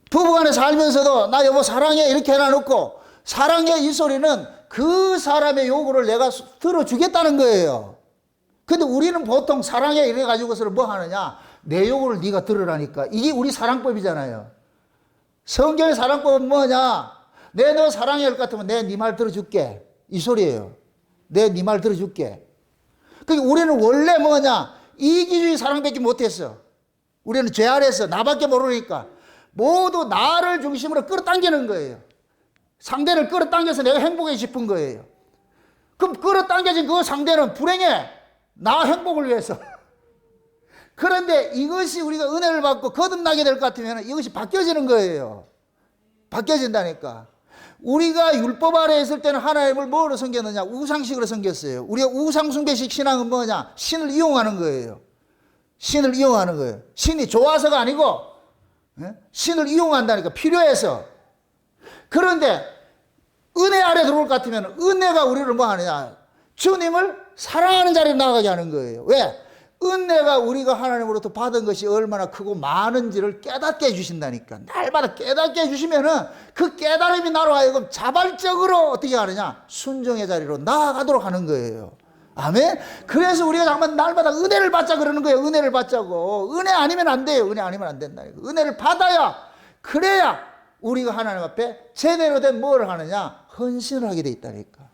부부간에 살면서도 나 여보 사랑해 이렇게 해놔놓고, 사랑해 이 소리는 그 사람의 요구를 내가 들어주겠다는 거예요. 근데 우리는 보통 사랑해 이래가지고서 뭐 하느냐? 내 요구를 네가 들으라니까. 이게 우리 사랑법이잖아요. 성경의 사랑법은 뭐냐? 내 너 사랑해 할 것 같으면 내 네 말 들어줄게. 이 소리예요. 내 네 말 들어줄게. 그러니까 우리는 원래 뭐냐? 이기주의 사랑밖에 못했어. 우리는 죄 아래서 나밖에 모르니까 모두 나를 중심으로 끌어당기는 거예요. 상대를 끌어당겨서 내가 행복해 싶은 거예요. 그럼 끌어당겨진 그 상대는 불행해. 나 행복을 위해서. 그런데 이것이 우리가 은혜를 받고 거듭나게 될 것 같으면 이것이 바뀌어지는 거예요. 바뀌어진다니까. 우리가 율법 아래에 있을 때는 하나님을 뭐로 섬겼느냐? 우상식으로 섬겼어요. 우리가 우상숭배식 신앙은 뭐냐? 신을 이용하는 거예요. 신을 이용하는 거예요. 신이 좋아서가 아니고 신을 이용한다니까. 필요해서. 그런데 은혜 아래 들어올 것 같으면 은혜가 우리를 뭐 하느냐? 주님을 사랑하는 자리로 나가게 하는 거예요. 왜? 은혜가 우리가 하나님으로부터 받은 것이 얼마나 크고 많은지를 깨닫게 해주신다니까. 날마다 깨닫게 해주시면은 그 깨달음이 나로 하여금 자발적으로 어떻게 하느냐? 순종의 자리로 나아가도록 하는 거예요. 아멘? 그래서 우리가 잠깐 날마다 은혜를 받자 그러는 거예요. 은혜를 받자고. 은혜 아니면 안 돼요. 은혜 아니면 안 된다. 은혜를 받아야, 그래야 우리가 하나님 앞에 제대로 된 뭐를 하느냐? 헌신을 하게 돼 있다니까.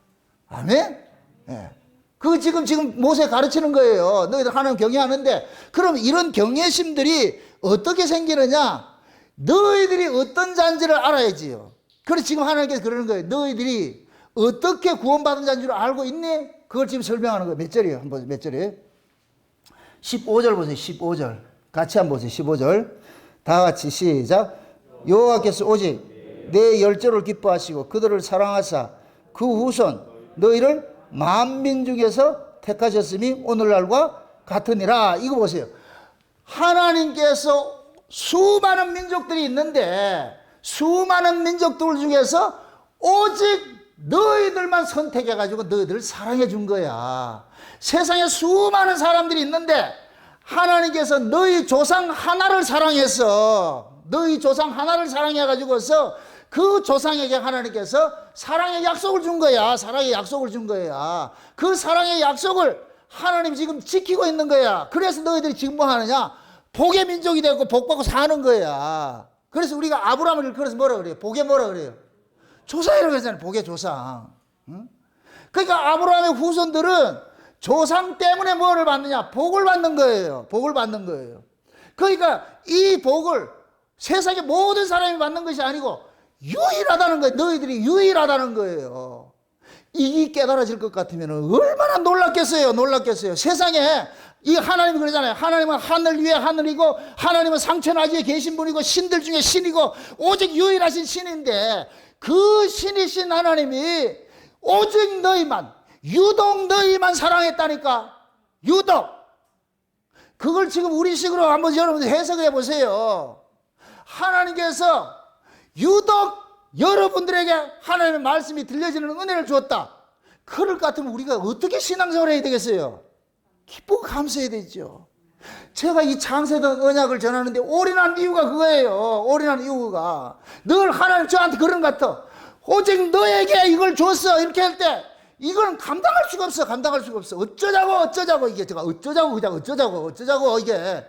아멘? 예. 그거 지금 모세 가르치는 거예요. 너희들 하나님 경외하는데, 그럼 이런 경외심들이 어떻게 생기느냐? 너희들이 어떤 자인지를 알아야지요. 그래서 지금 하나님께서 그러는 거예요. 너희들이 어떻게 구원받은 자인 줄 알고 있니? 그걸 지금 설명하는 거예요. 몇 절이에요? 한번 몇 절이에요? 15절 보세요. 15절. 같이 한번 보세요. 15절. 다 같이 시작. 여호와께서 오직 내 열조를 기뻐하시고 그들을 사랑하사 그 후손 너희를 만민 중에서 택하셨음이 오늘날과 같으니라. 이거 보세요. 하나님께서 수많은 민족들이 있는데 수많은 민족들 중에서 오직 너희들만 선택해가지고 너희들을 사랑해 준 거야. 세상에 수많은 사람들이 있는데 하나님께서 너희 조상 하나를 사랑해서 너희 조상 하나를 사랑해가지고서 그 조상에게 하나님께서 사랑의 약속을 준 거야. 사랑의 약속을 준 거야. 그 사랑의 약속을 하나님 지금 지키고 있는 거야. 그래서 너희들이 지금 뭐 하느냐? 복의 민족이 되고 복받고 사는 거야. 그래서 우리가 아브라함을 그래서 뭐라 그래요? 복의 뭐라 그래요? 조상이라고 그러잖아요. 복의 조상. 응? 그러니까 아브라함의 후손들은 조상 때문에 뭐를 받느냐? 복을 받는 거예요. 복을 받는 거예요. 그러니까 이 복을 세상의 모든 사람이 받는 것이 아니고 유일하다는 거예요. 너희들이 유일하다는 거예요. 이게 깨달아질 것 같으면 얼마나 놀랐겠어요. 놀랐겠어요. 세상에 이 하나님이 그러잖아요. 하나님은 하늘 위에 하늘이고 하나님은 상천하지에 계신 분이고 신들 중에 신이고 오직 유일하신 신인데 그 신이신 하나님이 오직 너희만 유독 너희만 사랑했다니까. 유독. 그걸 지금 우리식으로 한번 여러분들 해석을 해보세요. 하나님께서 유독 여러분들에게 하나님의 말씀이 들려지는 은혜를 주었다. 그럴 것 같으면 우리가 어떻게 신앙생활을 해야 되겠어요? 기쁘고 감사해야 되죠. 제가 이 창세된 언약을 전하는데 올인한 이유가 그거예요. 올인한 이유가 늘 하나님 저한테 그런 것 같아. 오직 너에게 이걸 줬어. 이렇게 할 때 이건 감당할 수가 없어. 감당할 수가 없어. 어쩌자고 이게 제가 어쩌자고 이게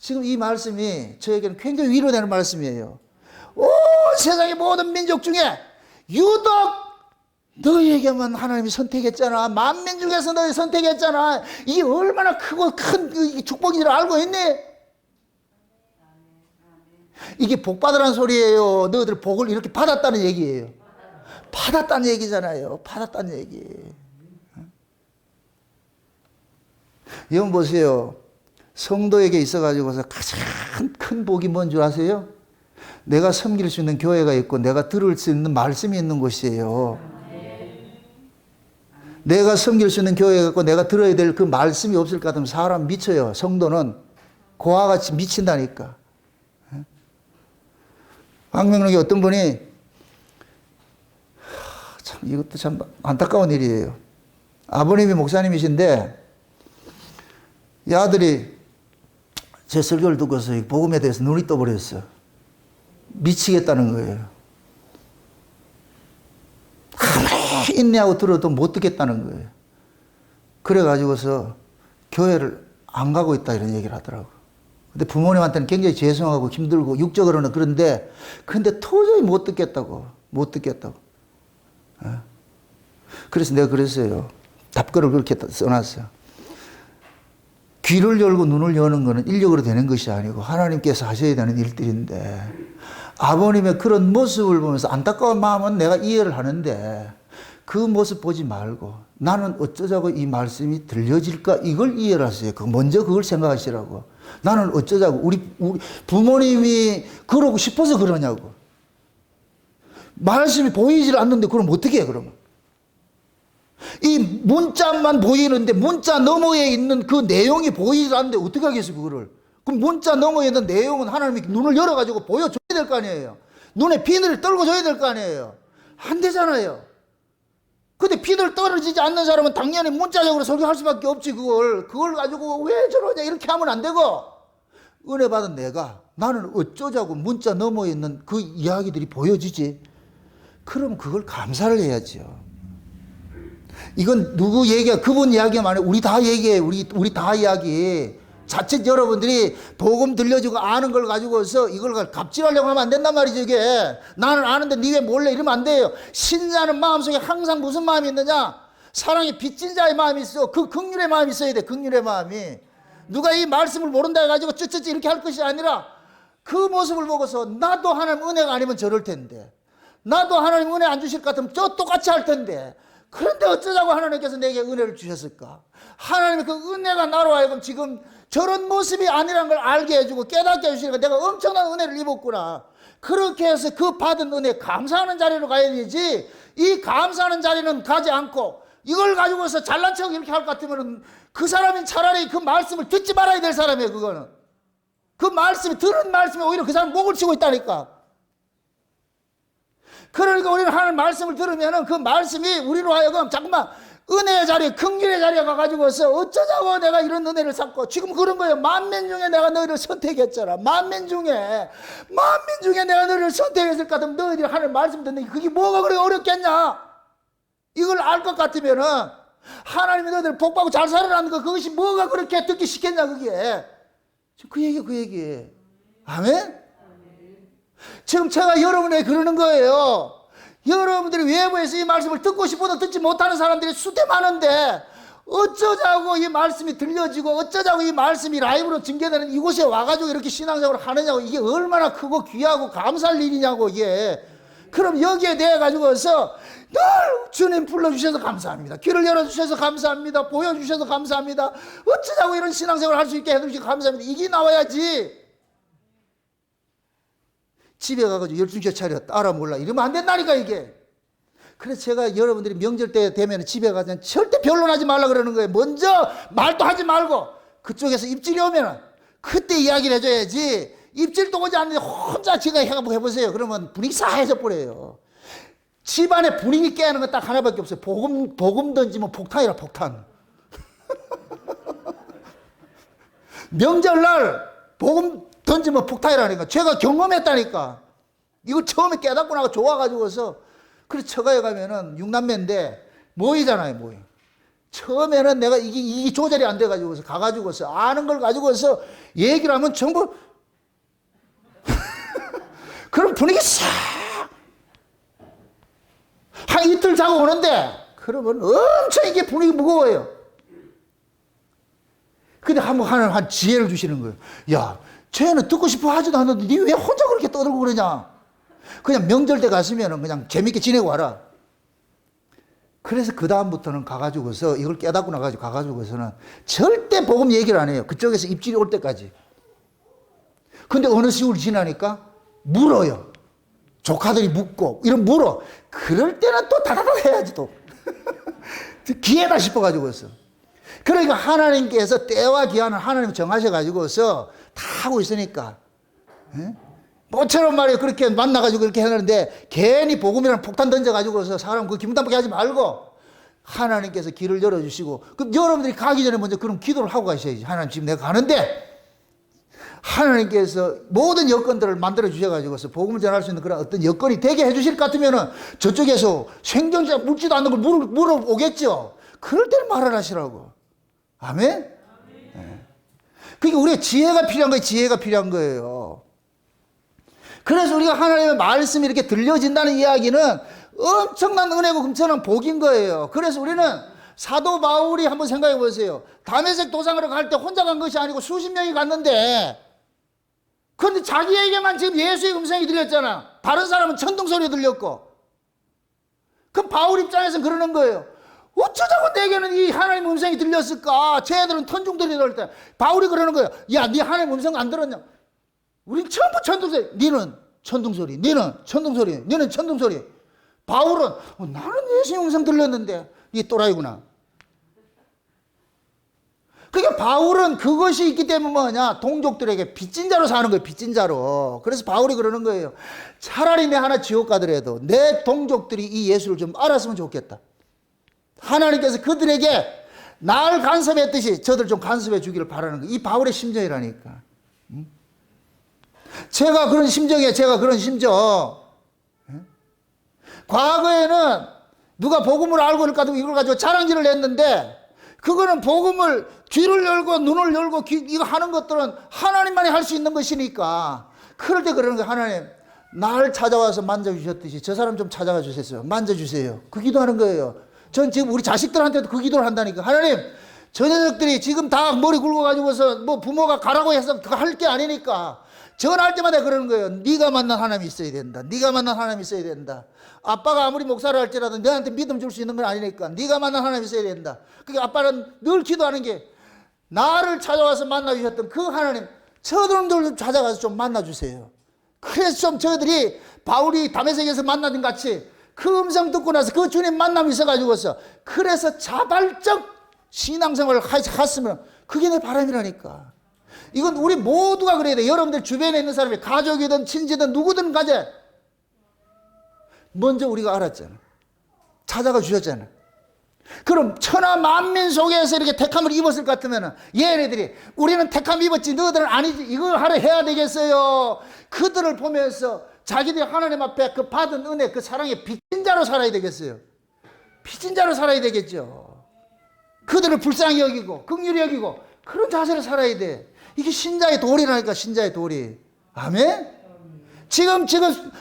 지금 이 말씀이 저에게는 굉장히 위로되는 말씀이에요. 온 세상의 모든 민족 중에 유독 너희에게만 하나님이 선택했잖아. 만민 중에서 너희 선택했잖아. 이게 얼마나 크고 큰 축복인 줄 알고 있니? 이게 복 받으라는 소리예요. 너희들 복을 이렇게 받았다는 얘기예요. 받았다는 얘기잖아요. 받았다는 얘기. 여러분 보세요. 성도에게 있어가지고서 가장 큰 복이 뭔 줄 아세요? 내가 섬길 수 있는 교회가 있고 내가 들을 수 있는 말씀이 있는 곳이에요. 내가 섬길 수 있는 교회가 있고 내가 들어야 될 그 말씀이 없을 것 같으면 사람 미쳐요. 성도는 고와 같이 미친다니까. 광명릉에 어떤 분이 참 이것도 참 안타까운 일이에요. 아버님이 목사님이신데 이 아들이 제 설교를 듣고서 복음에 대해서 눈이 떠버렸어. 미치겠다는 거예요. 아무리 인내하고 들어도 못 듣겠다는 거예요. 그래가지고서 교회를 안 가고 있다 이런 얘기를 하더라고. 근데 부모님한테는 굉장히 죄송하고 힘들고 육적으로는 그런데 근데 도저히 못 듣겠다고. 그래서 내가 그랬어요. 답글을 그렇게 써놨어요. 귀를 열고 눈을 여는 것은 인력으로 되는 것이 아니고 하나님께서 하셔야 되는 일들인데 아버님의 그런 모습을 보면서 안타까운 마음은 내가 이해를 하는데 그 모습 보지 말고 나는 어쩌자고 이 말씀이 들려질까 이걸 이해를 하세요. 먼저 그걸 생각하시라고. 나는 어쩌자고 우리 부모님이 그러고 싶어서 그러냐고. 말씀이 보이질 않는데 그럼 어떻게 해 그러면. 이 문자만 보이는데 문자 너머에 있는 그 내용이 보이지 않는데 어떻게 하겠어요 그거를. 그럼 문자 너머에 있는 내용은 하나님이 눈을 열어가지고 보여줘야 될 거 아니에요. 눈에 비늘을 떨궈줘야 될 거 아니에요. 안 되잖아요. 근데 비늘 떨어지지 않는 사람은 당연히 문자적으로 설교할 수밖에 없지. 그걸 가지고 왜 저러냐 이렇게 하면 안 되고 은혜 받은 내가 나는 어쩌자고 문자 너머에 있는 그 이야기들이 보여지지. 그럼 그걸 감사를 해야죠. 이건 누구 얘기야? 그분 이야기가 아니라 우리 다 얘기해. 우리 다 이야기. 자칫 여러분들이 복음 들려주고 아는 걸 가지고서 이걸 갑질하려고 하면 안 된단 말이죠. 이게 나는 아는데 니 왜 몰래 이러면 안 돼요. 신자는 마음속에 항상 무슨 마음이 있느냐? 사랑의 빚진 자의 마음이 있어. 그 긍휼의 마음이 있어야 돼. 긍휼의 마음이. 누가 이 말씀을 모른다 해가지고 쯧쯧 이렇게 할 것이 아니라 그 모습을 보고서 나도 하나님 은혜가 아니면 저럴 텐데, 나도 하나님 은혜 안 주실 것 같으면 저 똑같이 할 텐데, 그런데 어쩌자고 하나님께서 내게 은혜를 주셨을까? 하나님의 그 은혜가 나로 하여금 지금 저런 모습이 아니란 걸 알게 해주고 깨닫게 해주시니까 내가 엄청난 은혜를 입었구나. 그렇게 해서 그 받은 은혜 감사하는 자리로 가야 되지, 이 감사하는 자리는 가지 않고 이걸 가지고서 잘난 척 이렇게 할 것 같으면 그 사람이 차라리 그 말씀을 듣지 말아야 될 사람이에요. 그거는 그 말씀이, 들은 말씀이 오히려 그 사람 목을 치고 있다니까. 그러니까 우리는 하나님 말씀을 들으면은 그 말씀이 우리로 하여금 잠깐만 은혜의 자리에, 긍휼의 자리에 가가지고서 어쩌자고 내가 이런 은혜를 쌓고, 지금 그런 거예요. 만민 중에 내가 너희를 선택했잖아. 만민 중에 내가 너희를 선택했을 것 같으면 너희들이 하나님 말씀 듣는 게 그게 뭐가 그렇게 어렵겠냐? 이걸 알 것 같으면은 하나님이 너희들 복받고 잘 살아라는 거, 그것이 뭐가 그렇게 듣기 쉽겠냐 그게. 그 얘기. 아멘? 지금 제가 여러분에게 그러는 거예요. 여러분들이 외부에서 이 말씀을 듣고 싶어도 듣지 못하는 사람들이 수대 많은데 어쩌자고 이 말씀이 들려지고 어쩌자고 이 말씀이 라이브로 전개되는 이곳에 와가지고 이렇게 신앙생활을 하느냐고. 이게 얼마나 크고 귀하고 감사할 일이냐고 이게. 그럼 여기에 대해 가지고서 늘 주님 불러주셔서 감사합니다. 귀를 열어주셔서 감사합니다. 보여주셔서 감사합니다. 어쩌자고 이런 신앙생활을 할 수 있게 해주셔서 감사합니다. 이게 나와야지. 집에 가가지고 12시에 차렸다, 알아 몰라 이러면 안 된다니까 이게. 그래서 제가 여러분들이 명절 때 되면 집에 가서 절대 변론하지 말라 그러는 거예요. 먼저 말도 하지 말고 그쪽에서 입질이 오면 그때 이야기를 해줘야지. 입질도 오지 않는데 혼자 제가 해보세요. 그러면 분위기 싸해져 버려요. 집안에 분위기 깨는 건 딱 하나밖에 없어요. 복음 던지면 폭탄이라, 폭탄. 명절날 복음 던지면 폭탄이라니까. 제가 경험했다니까. 이걸 처음에 깨닫고 나가 좋아가지고서. 그래서 처가에 가면은 6남매인데 모이잖아요, 모이. 처음에는 내가 이게 조절이 안 돼가지고서 가가지고서 아는 걸 가지고서 얘기를 하면 전부 그럼 분위기 싹 한 이틀 자고 오는데 그러면 엄청 이게 분위기 무거워요. 근데 한 지혜를 주시는 거예요. 야, 쟤는 듣고 싶어 하지도 않는데 니 왜 혼자 그렇게 떠들고 그러냐? 그냥 명절 때 갔으면 그냥 재밌게 지내고 와라. 그래서 그 다음부터는 가가지고서 이걸 깨닫고 나가지고 가가지고서는 절대 복음 얘기를 안 해요. 그쪽에서 입질이 올 때까지. 근데 어느 시골 지나니까 물어요. 조카들이 묻고 이런 물어. 그럴 때는 또 다다다 해야지 또. 기회다 싶어가지고서. 그러니까 하나님께서 때와 기한을 하나님 정하셔가지고서 다 하고 있으니까. 뭐처럼 말이에요. 그렇게 만나가지고 그렇게 해놨는데 괜히 복음이라는 폭탄 던져가지고서 사람 그 기분 나쁘게 하지 말고 하나님께서 길을 열어주시고, 그럼 여러분들이 가기 전에 먼저 그럼 기도를 하고 가셔야지. 하나님 지금 내가 가는데 하나님께서 모든 여건들을 만들어 주셔가지고서 복음을 전할 수 있는 그런 어떤 여건이 되게 해주실 것 같으면은 저쪽에서 생존자 묻지도 않는 걸 물어보겠죠. 그럴 때는 말을 하시라고. 아멘? 네. 그러니까 우리가 지혜가 필요한 거예요. 지혜가 필요한 거예요. 그래서 우리가 하나님의 말씀이 이렇게 들려진다는 이야기는 엄청난 은혜고 엄청난 복인 거예요. 그래서 우리는 사도 바울이 한번 생각해 보세요. 다메섹 도상으로 갈 때 혼자 간 것이 아니고 수십 명이 갔는데, 그런데 자기에게만 지금 예수의 음성이 들렸잖아. 다른 사람은 천둥소리 들렸고. 그럼 바울 입장에서는 그러는 거예요. 어쩌자고 내게는 이 하나님 음성이 들렸을까? 쟤들은 천둥소리 들을 때. 바울이 그러는 거예요. 야, 네 하나님 음성 안 들었냐? 우린 전부 천둥소리. 니는 천둥소리. 니는 천둥소리. 니는 천둥소리. 바울은 나는 예수의 음성 들렸는데. 이 또라이구나. 그러니까 바울은 그것이 있기 때문에 뭐냐, 동족들에게 빚진 자로 사는 거예요. 빚진 자로. 그래서 바울이 그러는 거예요. 차라리 내 하나 지옥 가더라도 내 동족들이 이 예수를 좀 알았으면 좋겠다. 하나님께서 그들에게 날 간섭했듯이 저들 좀 간섭해 주기를 바라는 거예요. 이 바울의 심정이라니까. 제가 그런 심정이에요. 제가 그런 심정. 과거에는 누가 복음을 알고 이걸 가지고 자랑질을 했는데, 그거는 복음을 귀를 열고 눈을 열고 이거 하는 것들은 하나님만이 할 수 있는 것이니까. 그럴 때 그러는 거예요. 하나님, 날 찾아와서 만져주셨듯이 저 사람 좀 찾아가 주세요. 만져주세요. 그 기도하는 거예요. 전 지금 우리 자식들한테도 그 기도를 한다니까. 하나님, 저 녀석들이 지금 다 머리 굵어가지고서 뭐 부모가 가라고 해서 그거 할 게 아니니까 전화할 때마다 그러는 거예요. 네가 만난 하나님이 있어야 된다. 네가 만난 하나님이 있어야 된다. 아빠가 아무리 목사를 할지라도 너한테 믿음 줄 수 있는 건 아니니까 네가 만난 하나님이 있어야 된다. 그러니까 아빠는 늘 기도하는 게 나를 찾아와서 만나주셨던 그 하나님, 저들도 좀 찾아가서 좀 만나주세요. 그래서 좀 저들이 바울이 다메섹에서 만나던 같이 그 음성 듣고 나서 그 주님 만남이 있어가지고서 그래서 자발적 신앙생활을 했으면 그게 내 바람이라니까. 이건 우리 모두가 그래야 돼. 여러분들 주변에 있는 사람이 가족이든 친지든 누구든 가재 먼저 우리가 알았잖아. 찾아가 주셨잖아. 그럼 천하 만민 속에서 이렇게 택함을 입었을 것 같으면 얘네들이 우리는 택함 입었지 너희들은 아니지 이걸 하려 해야 되겠어요. 그들을 보면서 자기들이 하나님 앞에 그 받은 은혜 그 사랑의 빚진 자로 살아야 되겠어요. 빚진 자로 살아야 되겠죠. 그들을 불쌍히 여기고 긍휼히 여기고 그런 자세로 살아야 돼. 이게 신자의 도리라니까. 신자의 도리. 아멘. 지금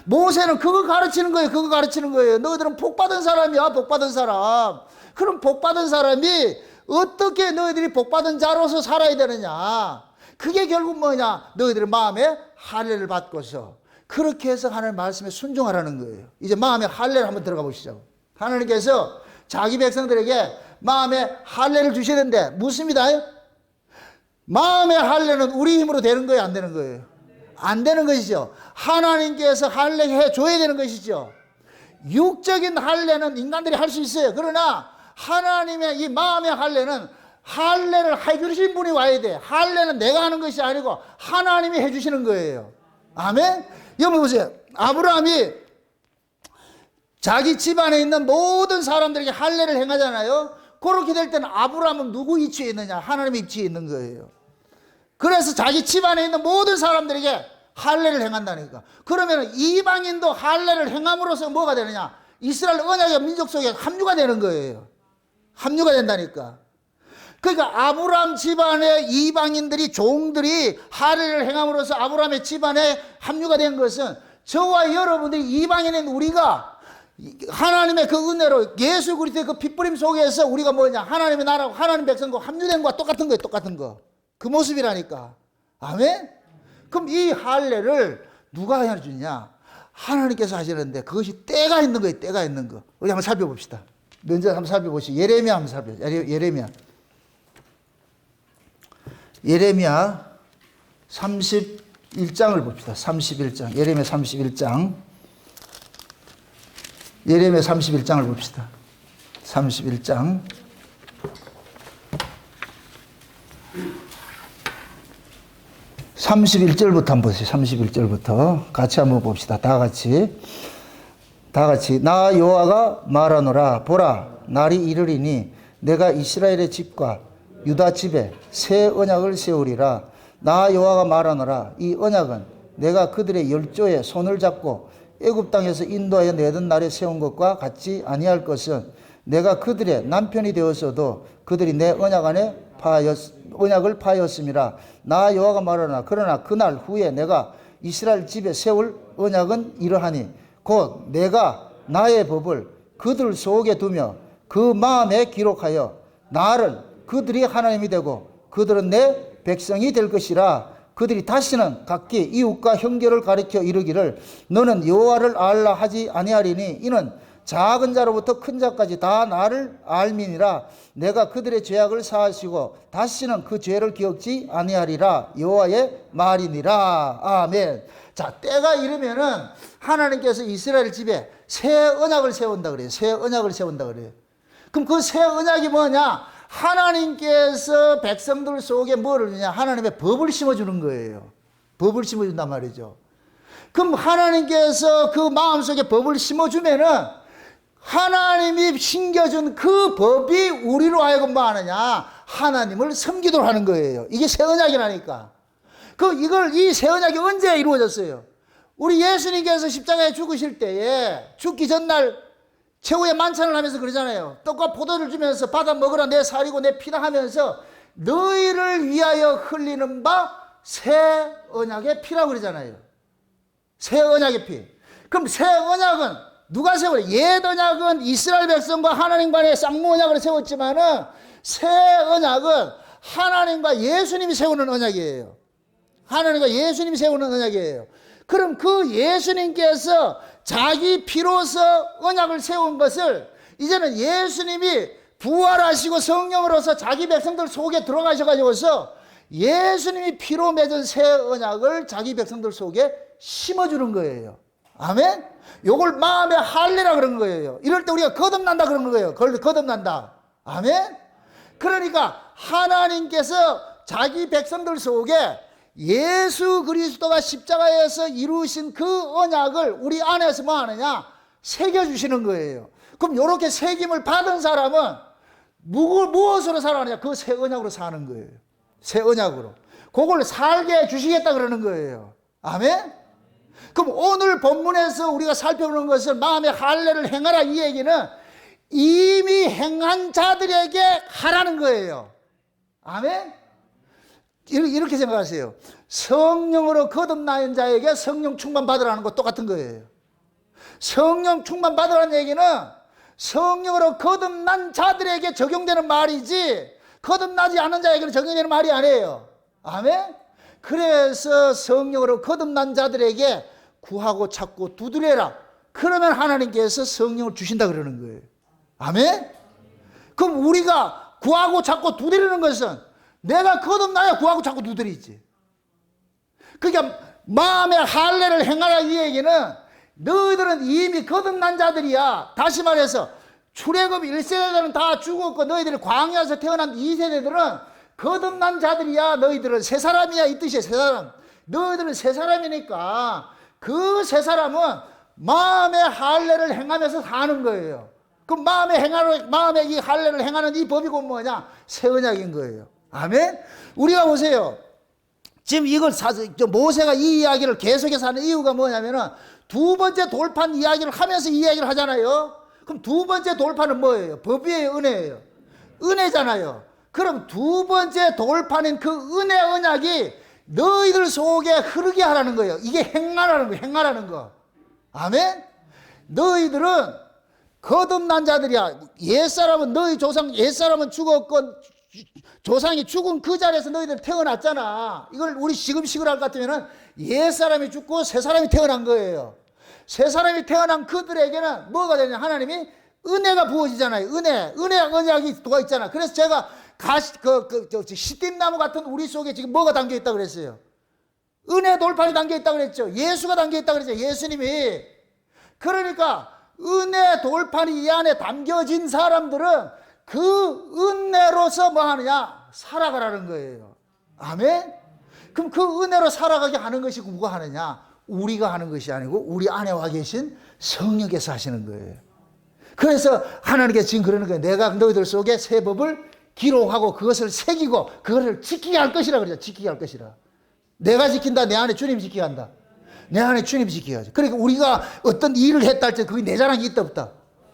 모세는 그거 가르치는 거예요. 그거 가르치는 거예요. 너희들은 복받은 사람이야. 복받은 사람. 그럼 복받은 사람이 어떻게 너희들이 복받은 자로서 살아야 되느냐. 그게 결국 뭐냐. 너희들의 마음에 할례를 받고서 그렇게 해서 하나님 말씀에 순종하라는 거예요. 이제 마음의 할례를 한번 들어가 보시죠. 하나님께서 자기 백성들에게 마음의 할례를 주셔야 되는데 묻습니다. 마음의 할례는 우리 힘으로 되는 거예요? 안 되는 거예요? 안 되는 것이죠. 하나님께서 할례해 줘야 되는 것이죠. 육적인 할례는 인간들이 할 수 있어요. 그러나 하나님의 이 마음의 할례는 할례를 해주신 분이 와야 돼. 할례는 내가 하는 것이 아니고 하나님이 해주시는 거예요. 아멘. 여러분 보세요. 아브라함이 자기 집안에 있는 모든 사람들에게 할례를 행하잖아요. 그렇게 될 때는 아브라함은 누구 위치에 있느냐? 하나님의 위치에 있는 거예요. 그래서 자기 집안에 있는 모든 사람들에게 할례를 행한다니까. 그러면 이방인도 할례를 행함으로써 뭐가 되느냐? 이스라엘 언약의 민족 속에 합류가 되는 거예요. 합류가 된다니까. 그러니까 아브라함 집안의 이방인들이 종들이 할례를 행함으로써 아브라함의 집안에 합류가 된 것은 저와 여러분들이 이방인인 우리가 하나님의 그 은혜로 예수 그리스도의 그 핏부림 속에서 우리가 뭐냐? 하나님의 나라고 하나님 백성과 합류된 것과 똑같은 거예요. 똑같은 거. 그 모습이라니까. 아멘? 그럼 이 할례를 누가 해주느냐? 하나님께서 하시는데 그것이 때가 있는 거예요. 때가 있는 거. 우리 한번 살펴봅시다. 먼저 한번 살펴보시죠. 예레미야 한번 살펴보시죠. 예레미야 31장을 봅시다. 31장. 예레미야 31장. 예레미야 31장을 봅시다. 31장. 31절부터 한번 보세요. 31절부터 같이 한번 봅시다. 다 같이 나 여호와가 말하노라. 보라, 날이 이르리니 내가 이스라엘의 집과 유다 집에 새 언약을 세우리라. 나 여호와가 말하노라. 이 언약은 내가 그들의 열조에 손을 잡고 애굽 땅에서 인도하여 내던 날에 세운 것과 같지 아니할 것은 내가 그들의 남편이 되었어도 그들이 내 언약 안에 언약을 파하였음이라. 나 여호와가 말하노라. 그러나 그날 후에 내가 이스라엘 집에 세울 언약은 이러하니 곧 내가 나의 법을 그들 속에 두며 그 마음에 기록하여 나를 그들이 하나님이 되고 그들은 내 백성이 될 것이라. 그들이 다시는 각기 이웃과 형제를 가리켜 이르기를 너는 여호와를 알라 하지 아니하리니 이는 작은 자로부터 큰 자까지 다 나를 알미니라. 내가 그들의 죄악을 사하시고 다시는 그 죄를 기억지 아니하리라. 여호와의 말이니라. 아멘. 자, 때가 이르면은 하나님께서 이스라엘 집에 새 언약을 세운다 그래요. 새 언약을 세운다 그래요. 그럼 그 새 언약이 뭐냐? 하나님께서 백성들 속에 뭐를 주냐? 하나님의 법을 심어주는 거예요. 법을 심어준단 말이죠. 그럼 하나님께서 그 마음속에 법을 심어주면은 하나님이 심겨준 그 법이 우리로 하여금 뭐 하느냐? 하나님을 섬기도록 하는 거예요. 이게 새 언약이라니까. 이 새 언약이 언제 이루어졌어요? 우리 예수님께서 십자가에 죽으실 때에 죽기 전날 최후의 만찬을 하면서 그러잖아요. 떡과 포도를 주면서 받아 먹으라 내 살이고 내 피다 하면서 너희를 위하여 흘리는 바 새 언약의 피라고 그러잖아요. 새 언약의 피. 그럼 새 언약은 누가 세워요? 옛 언약은 이스라엘 백성과 하나님 간의 쌍무 언약을 세웠지만은 새 언약은 하나님과 예수님이 세우는 언약이에요. 하나님과 예수님이 세우는 언약이에요. 그럼 그 예수님께서 자기 피로서 언약을 세운 것을 이제는 예수님이 부활하시고 성령으로서 자기 백성들 속에 들어가셔가지고서 예수님이 피로 맺은 새 언약을 자기 백성들 속에 심어주는 거예요. 아멘? 요걸 마음의 할례라 그런 거예요. 이럴 때 우리가 거듭난다 그런 거예요. 거듭난다. 아멘? 그러니까 하나님께서 자기 백성들 속에 예수 그리스도가 십자가에서 이루신 그 언약을 우리 안에서 뭐 하느냐? 새겨주시는 거예요. 그럼 이렇게 새김을 받은 사람은 무엇으로 살아가느냐? 그 새 언약으로 사는 거예요. 새 언약으로. 그걸 살게 해주시겠다 그러는 거예요. 아멘? 그럼 오늘 본문에서 우리가 살펴보는 것은 마음의 할례를 행하라 이 얘기는 이미 행한 자들에게 하라는 거예요. 아멘? 이렇게 생각하세요. 성령으로 거듭난 자에게 성령 충만 받으라는 거 똑같은 거예요. 성령 충만 받으라는 얘기는 성령으로 거듭난 자들에게 적용되는 말이지 거듭나지 않은 자에게는 적용되는 말이 아니에요. 아멘? 그래서 성령으로 거듭난 자들에게 구하고 찾고 두드려라. 그러면 하나님께서 성령을 주신다 그러는 거예요. 아멘? 그럼 우리가 구하고 찾고 두드리는 것은 내가 거듭나야 구하고 찾고 두드리지. 그러니까 마음의 할례를 행하라 이 얘기는 너희들은 이미 거듭난 자들이야. 다시 말해서 출애굽 1세대들은 다 죽었고 너희들이 광야에서 태어난 2세대들은 거듭난 자들이야. 너희들은 새 사람이야 이 뜻이야. 새 사람. 너희들은 새 사람이니까 그 새 사람은 마음의 할례를 행하면서 사는 거예요. 그 마음의 이 할례를 행하는 이 법이고 뭐냐? 새 언약인 거예요. 아멘? 우리가 보세요. 지금 이걸 모세가 이 이야기를 계속해서 하는 이유가 뭐냐면은 두 번째 돌판 이야기를 하면서 이 이야기를 하잖아요. 그럼 두 번째 돌판은 뭐예요? 법이에요, 은혜예요? 은혜잖아요. 그럼 두 번째 돌판인 그 은혜 언약이 너희들 속에 흐르게 하라는 거예요. 이게 행하라는 거예요. 행하라는 거. 아멘? 너희들은 거듭난 자들이야. 옛사람은 너희 조상 옛사람은 죽었건 조상이 죽은 그 자리에서 너희들 태어났잖아. 이걸 우리 지금 식을 할 것 같으면 옛사람이 죽고 새사람이 태어난 거예요. 새사람이 태어난 그들에게는 뭐가 되냐? 하나님이 은혜가 부어지잖아요. 은혜 언약이 들어가 있잖아. 그래서 제가 시띠나무 같은 우리 속에 지금 뭐가 담겨 있다 그랬어요? 은혜 돌판이 담겨 있다 그랬죠. 예수가 담겨 있다 그랬죠. 예수님이. 그러니까 은혜 돌판이 이 안에 담겨진 사람들은 그 은혜로서 뭐 하느냐? 살아가라는 거예요. 아멘? 그럼 그 은혜로 살아가게 하는 것이 누가 하느냐? 우리가 하는 것이 아니고 우리 안에 와 계신 성령께서 하시는 거예요. 그래서 하나님께서 지금 그러는 거예요. 내가 너희들 속에 새 법을 기록하고 그것을 새기고 그것을 지키게 할 것이라 그러죠. 지키게 할 것이라. 내가 지킨다. 내 안에 주님이 지키게 한다. 내 안에 주님이 지키게 하죠. 그러니까 우리가 어떤 일을 했다 할 때 그게 내 자랑이 있다 없다?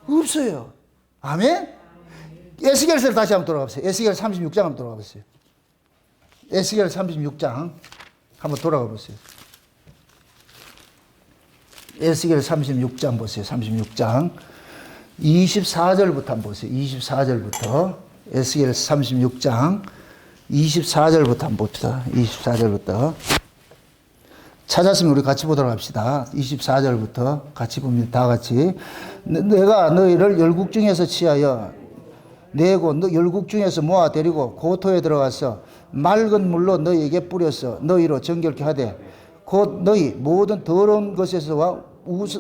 없어요. 아멘? 에스겔서를 다시 한번 돌아가 보세요. 에스겔 36장 한번 돌아가 보세요. 에스겔 36장 한번 돌아가 보세요. 에스겔 36장 보세요. 36장 24절부터 한번 보세요. 24절부터 에스겔 36장 24절부터 한번 봅시다. 24절부터 찾았으면 우리 같이 보도록 합시다. 24절부터 같이 봅니다. 다 같이. 내가 너희를 열국 중에서 취하여 내고 열국 중에서 모아 데리고 고토에 들어가서 맑은 물로 너희에게 뿌려서 너희로 정결케 하되 곧 너희 모든 더러운 것에서와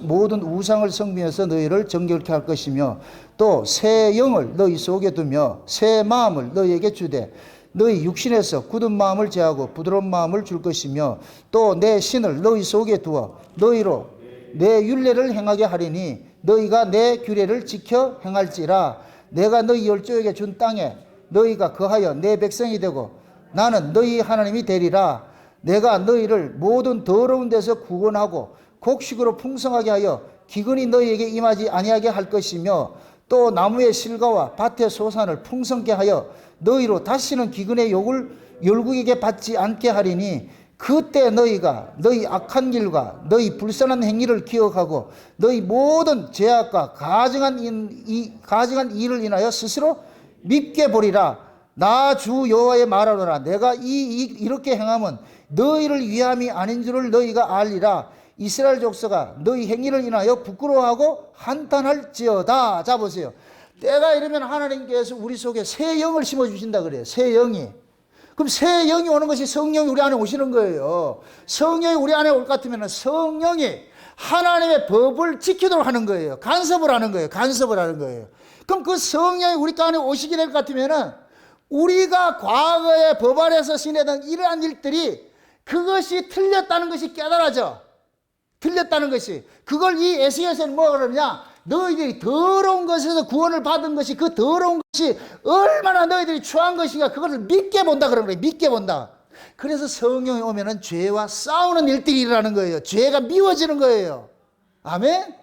모든 우상을 섬기면서 너희를 정결케 할 것이며 또 새 영을 너희 속에 두며 새 마음을 너희에게 주되 너희 육신에서 굳은 마음을 제하고 부드러운 마음을 줄 것이며 또 내 신을 너희 속에 두어 너희로 내 율례를 행하게 하리니 너희가 내 규례를 지켜 행할지라. 내가 너희 열조에게 준 땅에 너희가 거하여 내 백성이 되고 나는 너희 하나님이 되리라. 내가 너희를 모든 더러운 데서 구원하고 곡식으로 풍성하게 하여 기근이 너희에게 임하지 아니하게 할 것이며 또 나무의 실과와 밭의 소산을 풍성케 하여 너희로 다시는 기근의 욕을 열국에게 받지 않게 하리니 그때 너희가 너희 악한 길과 너희 불선한 행위를 기억하고 너희 모든 죄악과 가증한 일을 인하여 스스로 밉게 보리라. 나 주 여호와의 말하노라. 내가 이렇게 행함은 너희를 위함이 아닌 줄을 너희가 알리라. 이스라엘 족속아 너희 행위를 인하여 부끄러워하고 한탄할지어다. 자 보세요. 때가 이르면 하나님께서 우리 속에 새 영을 심어주신다 그래요. 새 영이. 그럼 새 영이 오는 것이 성령이 우리 안에 오시는 거예요. 성령이 우리 안에 올 것 같으면 성령이 하나님의 법을 지키도록 하는 거예요. 간섭을 하는 거예요. 간섭을 하는 거예요. 그럼 그 성령이 우리 안에 오시게 될 것 같으면 우리가 과거에 법 아래서 지내던 이러한 일들이 그것이 틀렸다는 것이 깨달아져. 틀렸다는 것이. 그걸 이 에스겔서는 뭐가 그러냐? 너희들이 더러운 것에서 구원을 받은 것이 그 더러운 것이 얼마나 너희들이 추한 것인가 그것을 믿게 본다 그런 거예요. 믿게 본다. 그래서 성령이 오면은 죄와 싸우는 일들이 일어나는 거예요. 죄가 미워지는 거예요. 아멘?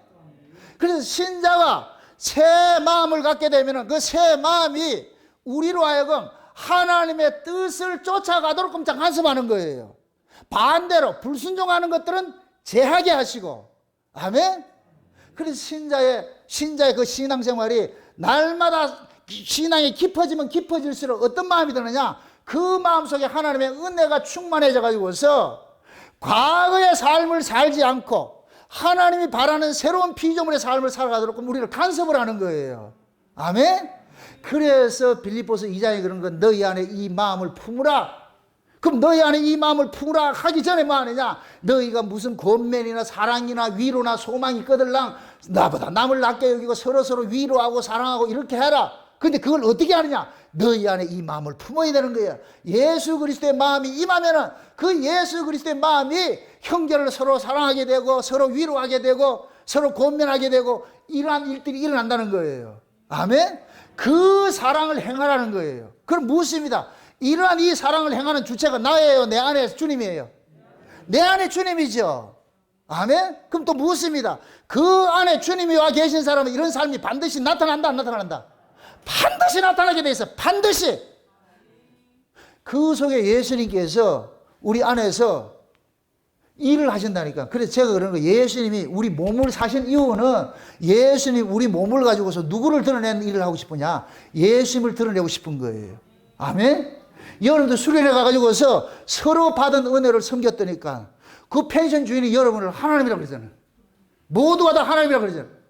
그래서 신자가 새 마음을 갖게 되면은 그 새 마음이 우리로 하여금 하나님의 뜻을 쫓아가도록 꼼짝 간섭하는 거예요. 반대로 불순종하는 것들은 제하게 하시고. 아멘? 그래서 신자의 그 신앙생활이 날마다 신앙이 깊어지면 깊어질수록 어떤 마음이 드느냐? 그 마음 속에 하나님의 은혜가 충만해져 가지고서 과거의 삶을 살지 않고 하나님이 바라는 새로운 피조물의 삶을 살아가도록 우리를 간섭을 하는 거예요. 아멘? 그래서 빌립보서 2장에 그런 건 너희 안에 이 마음을 품으라. 그럼 너희 안에 이 마음을 품으라 하기 전에 뭐 하느냐? 너희가 무슨 권면이나 사랑이나 위로나 소망이 거들랑 나보다 남을 낮게 여기고 서로 위로하고 사랑하고 이렇게 해라. 근데 그걸 어떻게 하느냐? 너희 안에 이 마음을 품어야 되는 거야. 예수 그리스도의 마음이 임하면은 그 예수 그리스도의 마음이 형제를 서로 사랑하게 되고 서로 위로하게 되고 서로 권면하게 되고 이러한 일들이 일어난다는 거예요. 아멘? 그 사랑을 행하라는 거예요. 그럼 묻습니다. 이러한 이 사랑을 행하는 주체가 나예요? 내 안에 주님이에요? 내 안에 주님이죠. 아멘? 그럼 또 묻습니다. 그 안에 주님이 와 계신 사람은 이런 삶이 반드시 나타난다 안 나타난다? 반드시 나타나게 돼 있어. 반드시. 그 속에 예수님께서 우리 안에서 일을 하신다니까. 그래서 제가 그러는 거예요. 예수님이 우리 몸을 사신 이유는 예수님 우리 몸을 가지고서 누구를 드러내는 일을 하고 싶으냐? 예수님을 드러내고 싶은 거예요. 아멘? 여러분들 수련회 가가지고서 서로 받은 은혜를 섬겼더니까 그 펜션 주인이 여러분을 하나님이라고 그러잖아요. 모두가 다 하나님이라고 그러잖아요.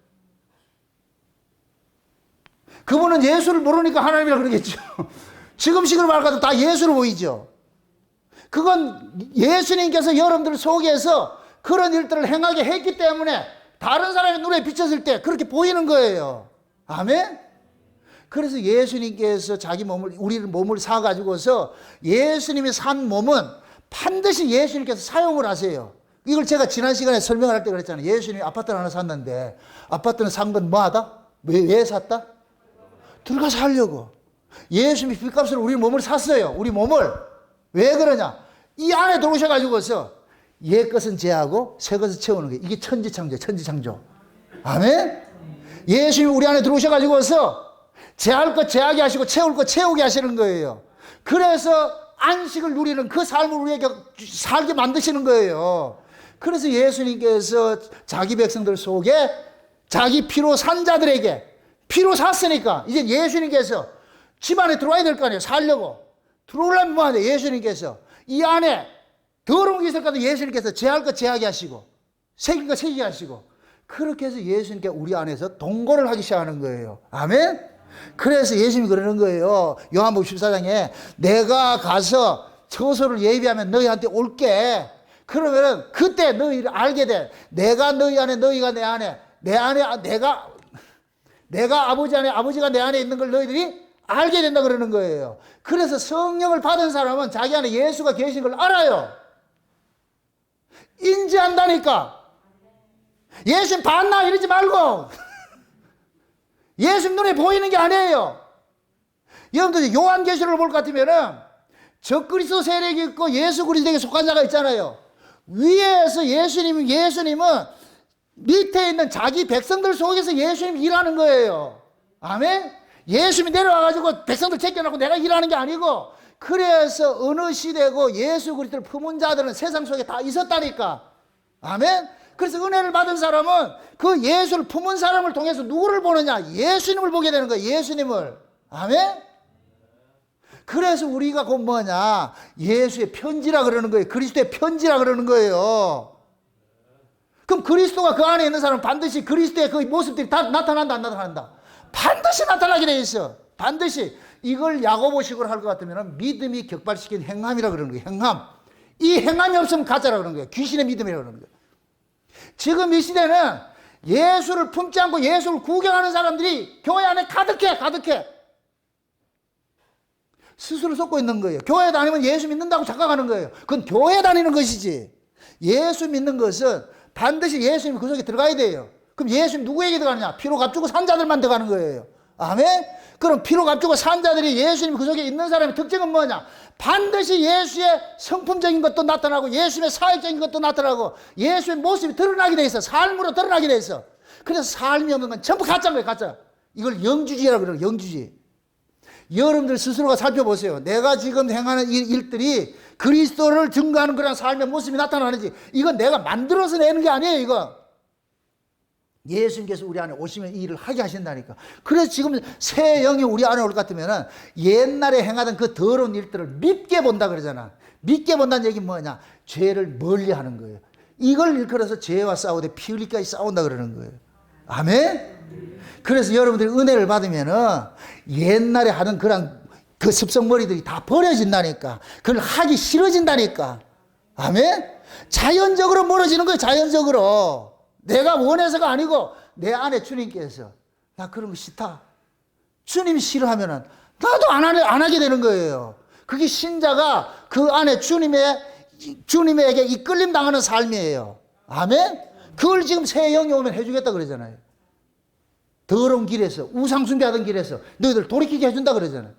그분은 예수를 모르니까 하나님이라고 그러겠죠. 지금식으로 말해도 다 예수로 보이죠. 그건 예수님께서 여러분들 속에서 그런 일들을 행하게 했기 때문에 다른 사람의 눈에 비쳤을 때 그렇게 보이는 거예요. 아멘? 그래서 예수님께서 자기 몸을, 우리 몸을 사가지고서 예수님이 산 몸은 반드시 예수님께서 사용을 하세요. 이걸 제가 지난 시간에 설명을 할 때 그랬잖아요. 예수님이 아파트를 하나 샀는데 아파트는 산 건 뭐 하다? 왜 샀다? 들어가서 하려고. 예수님이 빚값으로 우리 몸을 샀어요. 우리 몸을. 왜 그러냐? 이 안에 들어오셔가지고서 옛 것은 제하고 새 것을 채우는 거예요. 이게 천지창조, 천지창조. 아멘? 예수님이 우리 안에 들어오셔가지고서 제할 것 제하게 하시고 채울 것 채우게 하시는 거예요. 그래서 안식을 누리는 그 삶을 우리에게 살게 만드시는 거예요. 그래서 예수님께서 자기 백성들 속에 자기 피로 산 자들에게 피로 샀으니까 이제 예수님께서 집 안에 들어와야 될 거 아니에요. 살려고. 들어오려면 뭐 하냐? 예수님께서 이 안에 더러운 게 있을 거도 예수님께서 제할 것 제하게 하시고 새길 것 새기게 하시고 그렇게 해서 예수님께 우리 안에서 동거를 하기 시작하는 거예요. 아멘? 그래서 예수님이 그러는 거예요. 요한복음 14장에 내가 가서 처소를 예비하면 너희한테 올게. 그러면은 그때 너희를 알게 돼. 내가 너희 안에 너희가 내 안에 내 안에 내가 아버지 안에 아버지가 내 안에 있는 걸 너희들이 알게 된다 그러는 거예요. 그래서 성령을 받은 사람은 자기 안에 예수가 계신 걸 알아요. 인지한다니까. 예수님 봤나 이러지 말고 예수님 눈에 보이는 게 아니에요. 여러분들 요한계시록을 볼 것 같으면은 적그리스도 세력이 있고 예수 그리스도에게 속한 자가 있잖아요. 위에서 예수님은 밑에 있는 자기 백성들 속에서 예수님이 일하는 거예요. 아멘? 예수님이 내려와가지고 백성들 제껴놓고 내가 일하는 게 아니고, 그래서 어느 시대고 예수 그리스도를 품은 자들은 세상 속에 다 있었다니까. 아멘? 그래서 은혜를 받은 사람은 그 예수를 품은 사람을 통해서 누구를 보느냐? 예수님을 보게 되는 거예요. 예수님을. 아멘? 그래서 우리가 곧 뭐냐? 예수의 편지라 그러는 거예요. 그리스도의 편지라 그러는 거예요. 그럼 그리스도가 그 안에 있는 사람은 반드시 그리스도의 그 모습들이 다 나타난다, 안 나타난다? 반드시 나타나게 돼 있어. 반드시. 이걸 야고보식으로 할 것 같으면 믿음이 격발시킨 행함이라 그러는 거예요. 행함. 이 행함이 없으면 가짜라 그러는 거예요. 귀신의 믿음이라 그러는 거예요. 지금 이 시대는 예수를 품지 않고 예수를 구경하는 사람들이 교회 안에 가득해. 스스로 속고 있는 거예요. 교회 다니면 예수 믿는다고 착각하는 거예요. 그건 교회 다니는 것이지. 예수 믿는 것은 반드시 예수님이 그 속에 들어가야 돼요. 그럼 예수님 누구에게 들어가느냐? 피로 값주고 산 자들만 들어가는 거예요. 아멘? 그럼 피로 값주고 산 자들이 예수님 그 속에 있는 사람의 특징은 뭐냐? 반드시 예수의 성품적인 것도 나타나고 예수님의 사회적인 것도 나타나고 예수의 모습이 드러나게 돼 있어. 삶으로 드러나게 돼 있어. 그래서 삶이 없는 건 전부 가짜인 거예요. 가짜. 이걸 영주주의라고 그래요. 영주주의. 여러분들 스스로가 살펴보세요. 내가 지금 행하는 일들이 그리스도를 증거하는 그런 삶의 모습이 나타나는지, 이건 내가 만들어서 내는 게 아니에요. 이거 예수님께서 우리 안에 오시면 이 일을 하게 하신다니까. 그래서 지금 새 영이 우리 안에 올 것 같으면 옛날에 행하던 그 더러운 일들을 밉게 본다 그러잖아. 밉게 본다는 얘기는 뭐냐? 죄를 멀리 하는 거예요. 이걸 일컬어서 죄와 싸우되 피 흘리기까지 싸운다 그러는 거예요. 아멘? 그래서 여러분들이 은혜를 받으면은 옛날에 하던 그런 그 습성머리들이 다 버려진다니까. 그걸 하기 싫어진다니까. 아멘? 자연적으로 멀어지는 거예요. 자연적으로. 내가 원해서가 아니고 내 안에 주님께서 나 그런 거 싫다. 주님이 싫어하면은 나도 안 하게 되는 거예요. 그게 신자가 그 안에 주님에게 이끌림 당하는 삶이에요. 아멘? 그걸 지금 새 영이 오면 해주겠다 그러잖아요. 더러운 길에서, 우상 숭배하던 길에서 너희들 돌이키게 해준다 그러잖아요.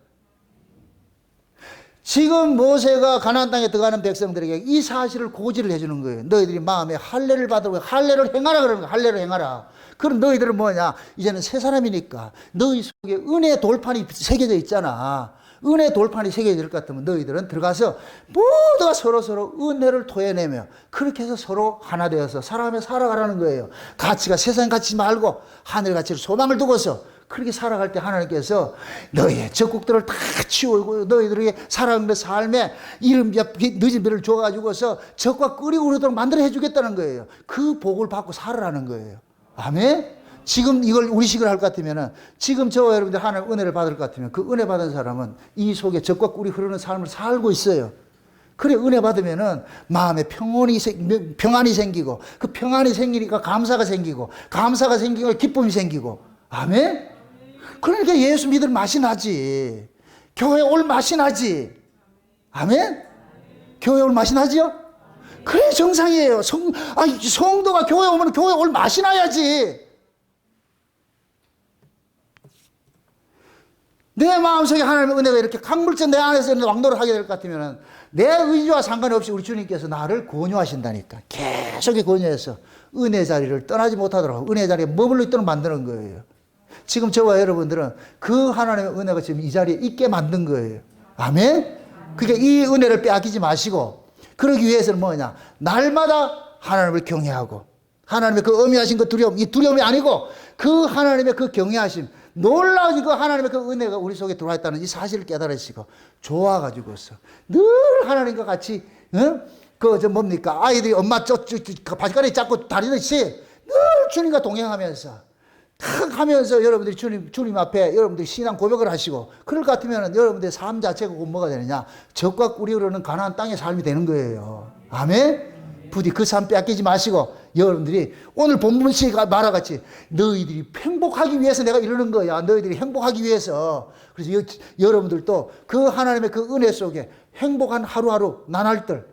지금 모세가 가나안 땅에 들어가는 백성들에게 이 사실을 고지를 해주는 거예요. 너희들이 마음에 할례를 받으라고, 할례를 행하라 그러는 거예요. 할례를 행하라. 그럼 너희들은 뭐냐? 이제는 새 사람이니까 너희 속에 은혜 돌판이 새겨져 있잖아. 은혜 돌판이 새겨질 것 같으면 너희들은 들어가서 모두가 서로 은혜를 토해내며 그렇게 해서 서로 하나 되어서 사람에 살아가라는 거예요. 가치가 세상 가치 말고 하늘 가치를 소망을 두고서 그렇게 살아갈 때 하나님께서 너희의 적국들을 다 치우고 너희들에게 살아가는 삶에 늦은 배를 줘가지고서 적과 끓이고 그러도록 만들어 해주겠다는 거예요. 그 복을 받고 살아라는 거예요. 아멘? 지금 이걸 우리식으로 할 것 같으면 지금 저와 여러분들 하나님 은혜를 받을 것 같으면 그 은혜 받은 사람은 이 속에 적과 꿀이 흐르는 삶을 살고 있어요. 그래 은혜 받으면은 마음에 평안이 생기고 그 평안이 생기니까 감사가 생기고 감사가 생기고 기쁨이 생기고 아멘? 그러니까 예수 믿을 맛이 나지. 교회 올 맛이 나지. 아멘? 교회 올 맛이 나지요? 그래 정상이에요. 성도가 교회 오면 교회 올 맛이 나야지. 내 마음속에 하나님의 은혜가 이렇게 강물처럼 내 안에서 왕노를 하게 될 것 같으면 내 의지와 상관없이 우리 주님께서 나를 권유하신다니까. 계속 권유해서 은혜 자리를 떠나지 못하도록 은혜 자리에 머물러 있도록 만드는 거예요. 지금 저와 여러분들은 그 하나님의 은혜가 지금 이 자리에 있게 만든 거예요. 아멘? 그러니까 이 은혜를 빼앗기지 마시고 그러기 위해서는 뭐냐? 날마다 하나님을 경외하고 하나님의 그 엄미하신 그 두려움, 이 두려움이 아니고 그 하나님의 그 경외하심, 놀라운 그 하나님의 그 은혜가 우리 속에 들어와 있다는 이 사실을 깨달으시고 좋아가지고서 늘 하나님과 같이 뭡니까? 아이들이 엄마 바지가리 잡고 다니듯이 늘 주님과 동행하면서 탁 하면서 여러분들이 주님 앞에 여러분들이 신앙 고백을 하시고 그럴 것 같으면 여러분들의 삶 자체가 뭐가 되느냐? 적과 꿀이 흐르는 가나안 땅의 삶이 되는 거예요. 아멘? 부디 그 삶 빼앗기지 마시고 여러분들이 오늘 본문식 말아같이 너희들이 행복하기 위해서 내가 이러는 거야. 너희들이 행복하기 위해서. 그래서 여러분들도 그 하나님의 그 은혜 속에 행복한 하루하루 나날들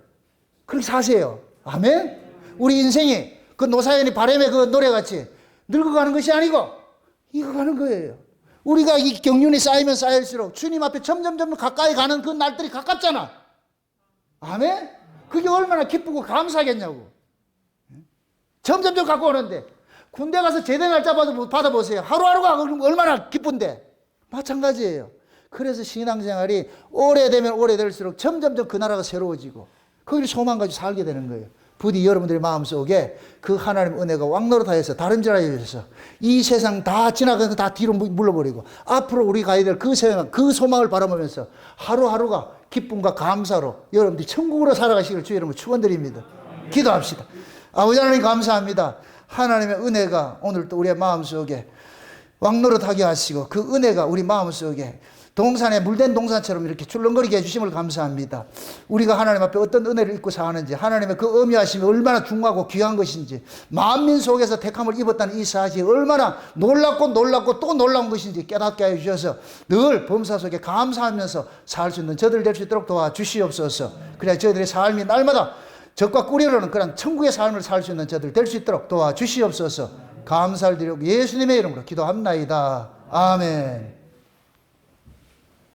그렇게 사세요. 아멘? 우리 인생이 그 노사연이 바람의 그 노래같이 늙어가는 것이 아니고 익어가는 거예요. 우리가 이 경륜이 쌓이면 쌓일수록 주님 앞에 점점 가까이 가는 그 날들이 가깝잖아. 아멘? 그게 얼마나 기쁘고 감사하겠냐고. 점점 가까워오는데 군대 가서 제대 날짜 받아보세요. 하루하루가 얼마나 기쁜데. 마찬가지예요. 그래서 신앙생활이 오래되면 오래될수록 점점점 그 나라가 새로워지고 거기를 소망 가지고 살게 되는 거예요. 부디 여러분들의 마음속에 그 하나님 은혜가 왕노릇하여서 다른 자라에서 이 세상 다 지나가서 다 뒤로 물러버리고 앞으로 우리 가야 될 그 세상, 그 소망을 바라보면서 하루하루가 기쁨과 감사로 여러분들이 천국으로 살아가시기를 주의 이름으로 축원드립니다. 기도합시다. 아버지 하나님 감사합니다. 하나님의 은혜가 오늘 또 우리의 마음속에 왕노릇하게 하시고 그 은혜가 우리 마음속에 동산에 물된 동산처럼 이렇게 출렁거리게 해주심을 감사합니다. 우리가 하나님 앞에 어떤 은혜를 입고 사는지, 하나님의 그 어미하심이 얼마나 중요하고 귀한 것인지, 만민 속에서 택함을 입었다는 이 사실이 얼마나 놀랍고 또 놀라운 것인지 깨닫게 해주셔서 늘 범사 속에 감사하면서 살 수 있는 저들 될 수 있도록 도와주시옵소서. 그래야 저희들의 삶이 날마다 적과 꾸려오는 그런 천국의 삶을 살 수 있는 저들 될 수 있도록 도와주시옵소서. 감사를 드리고 예수님의 이름으로 기도합나이다. 아멘.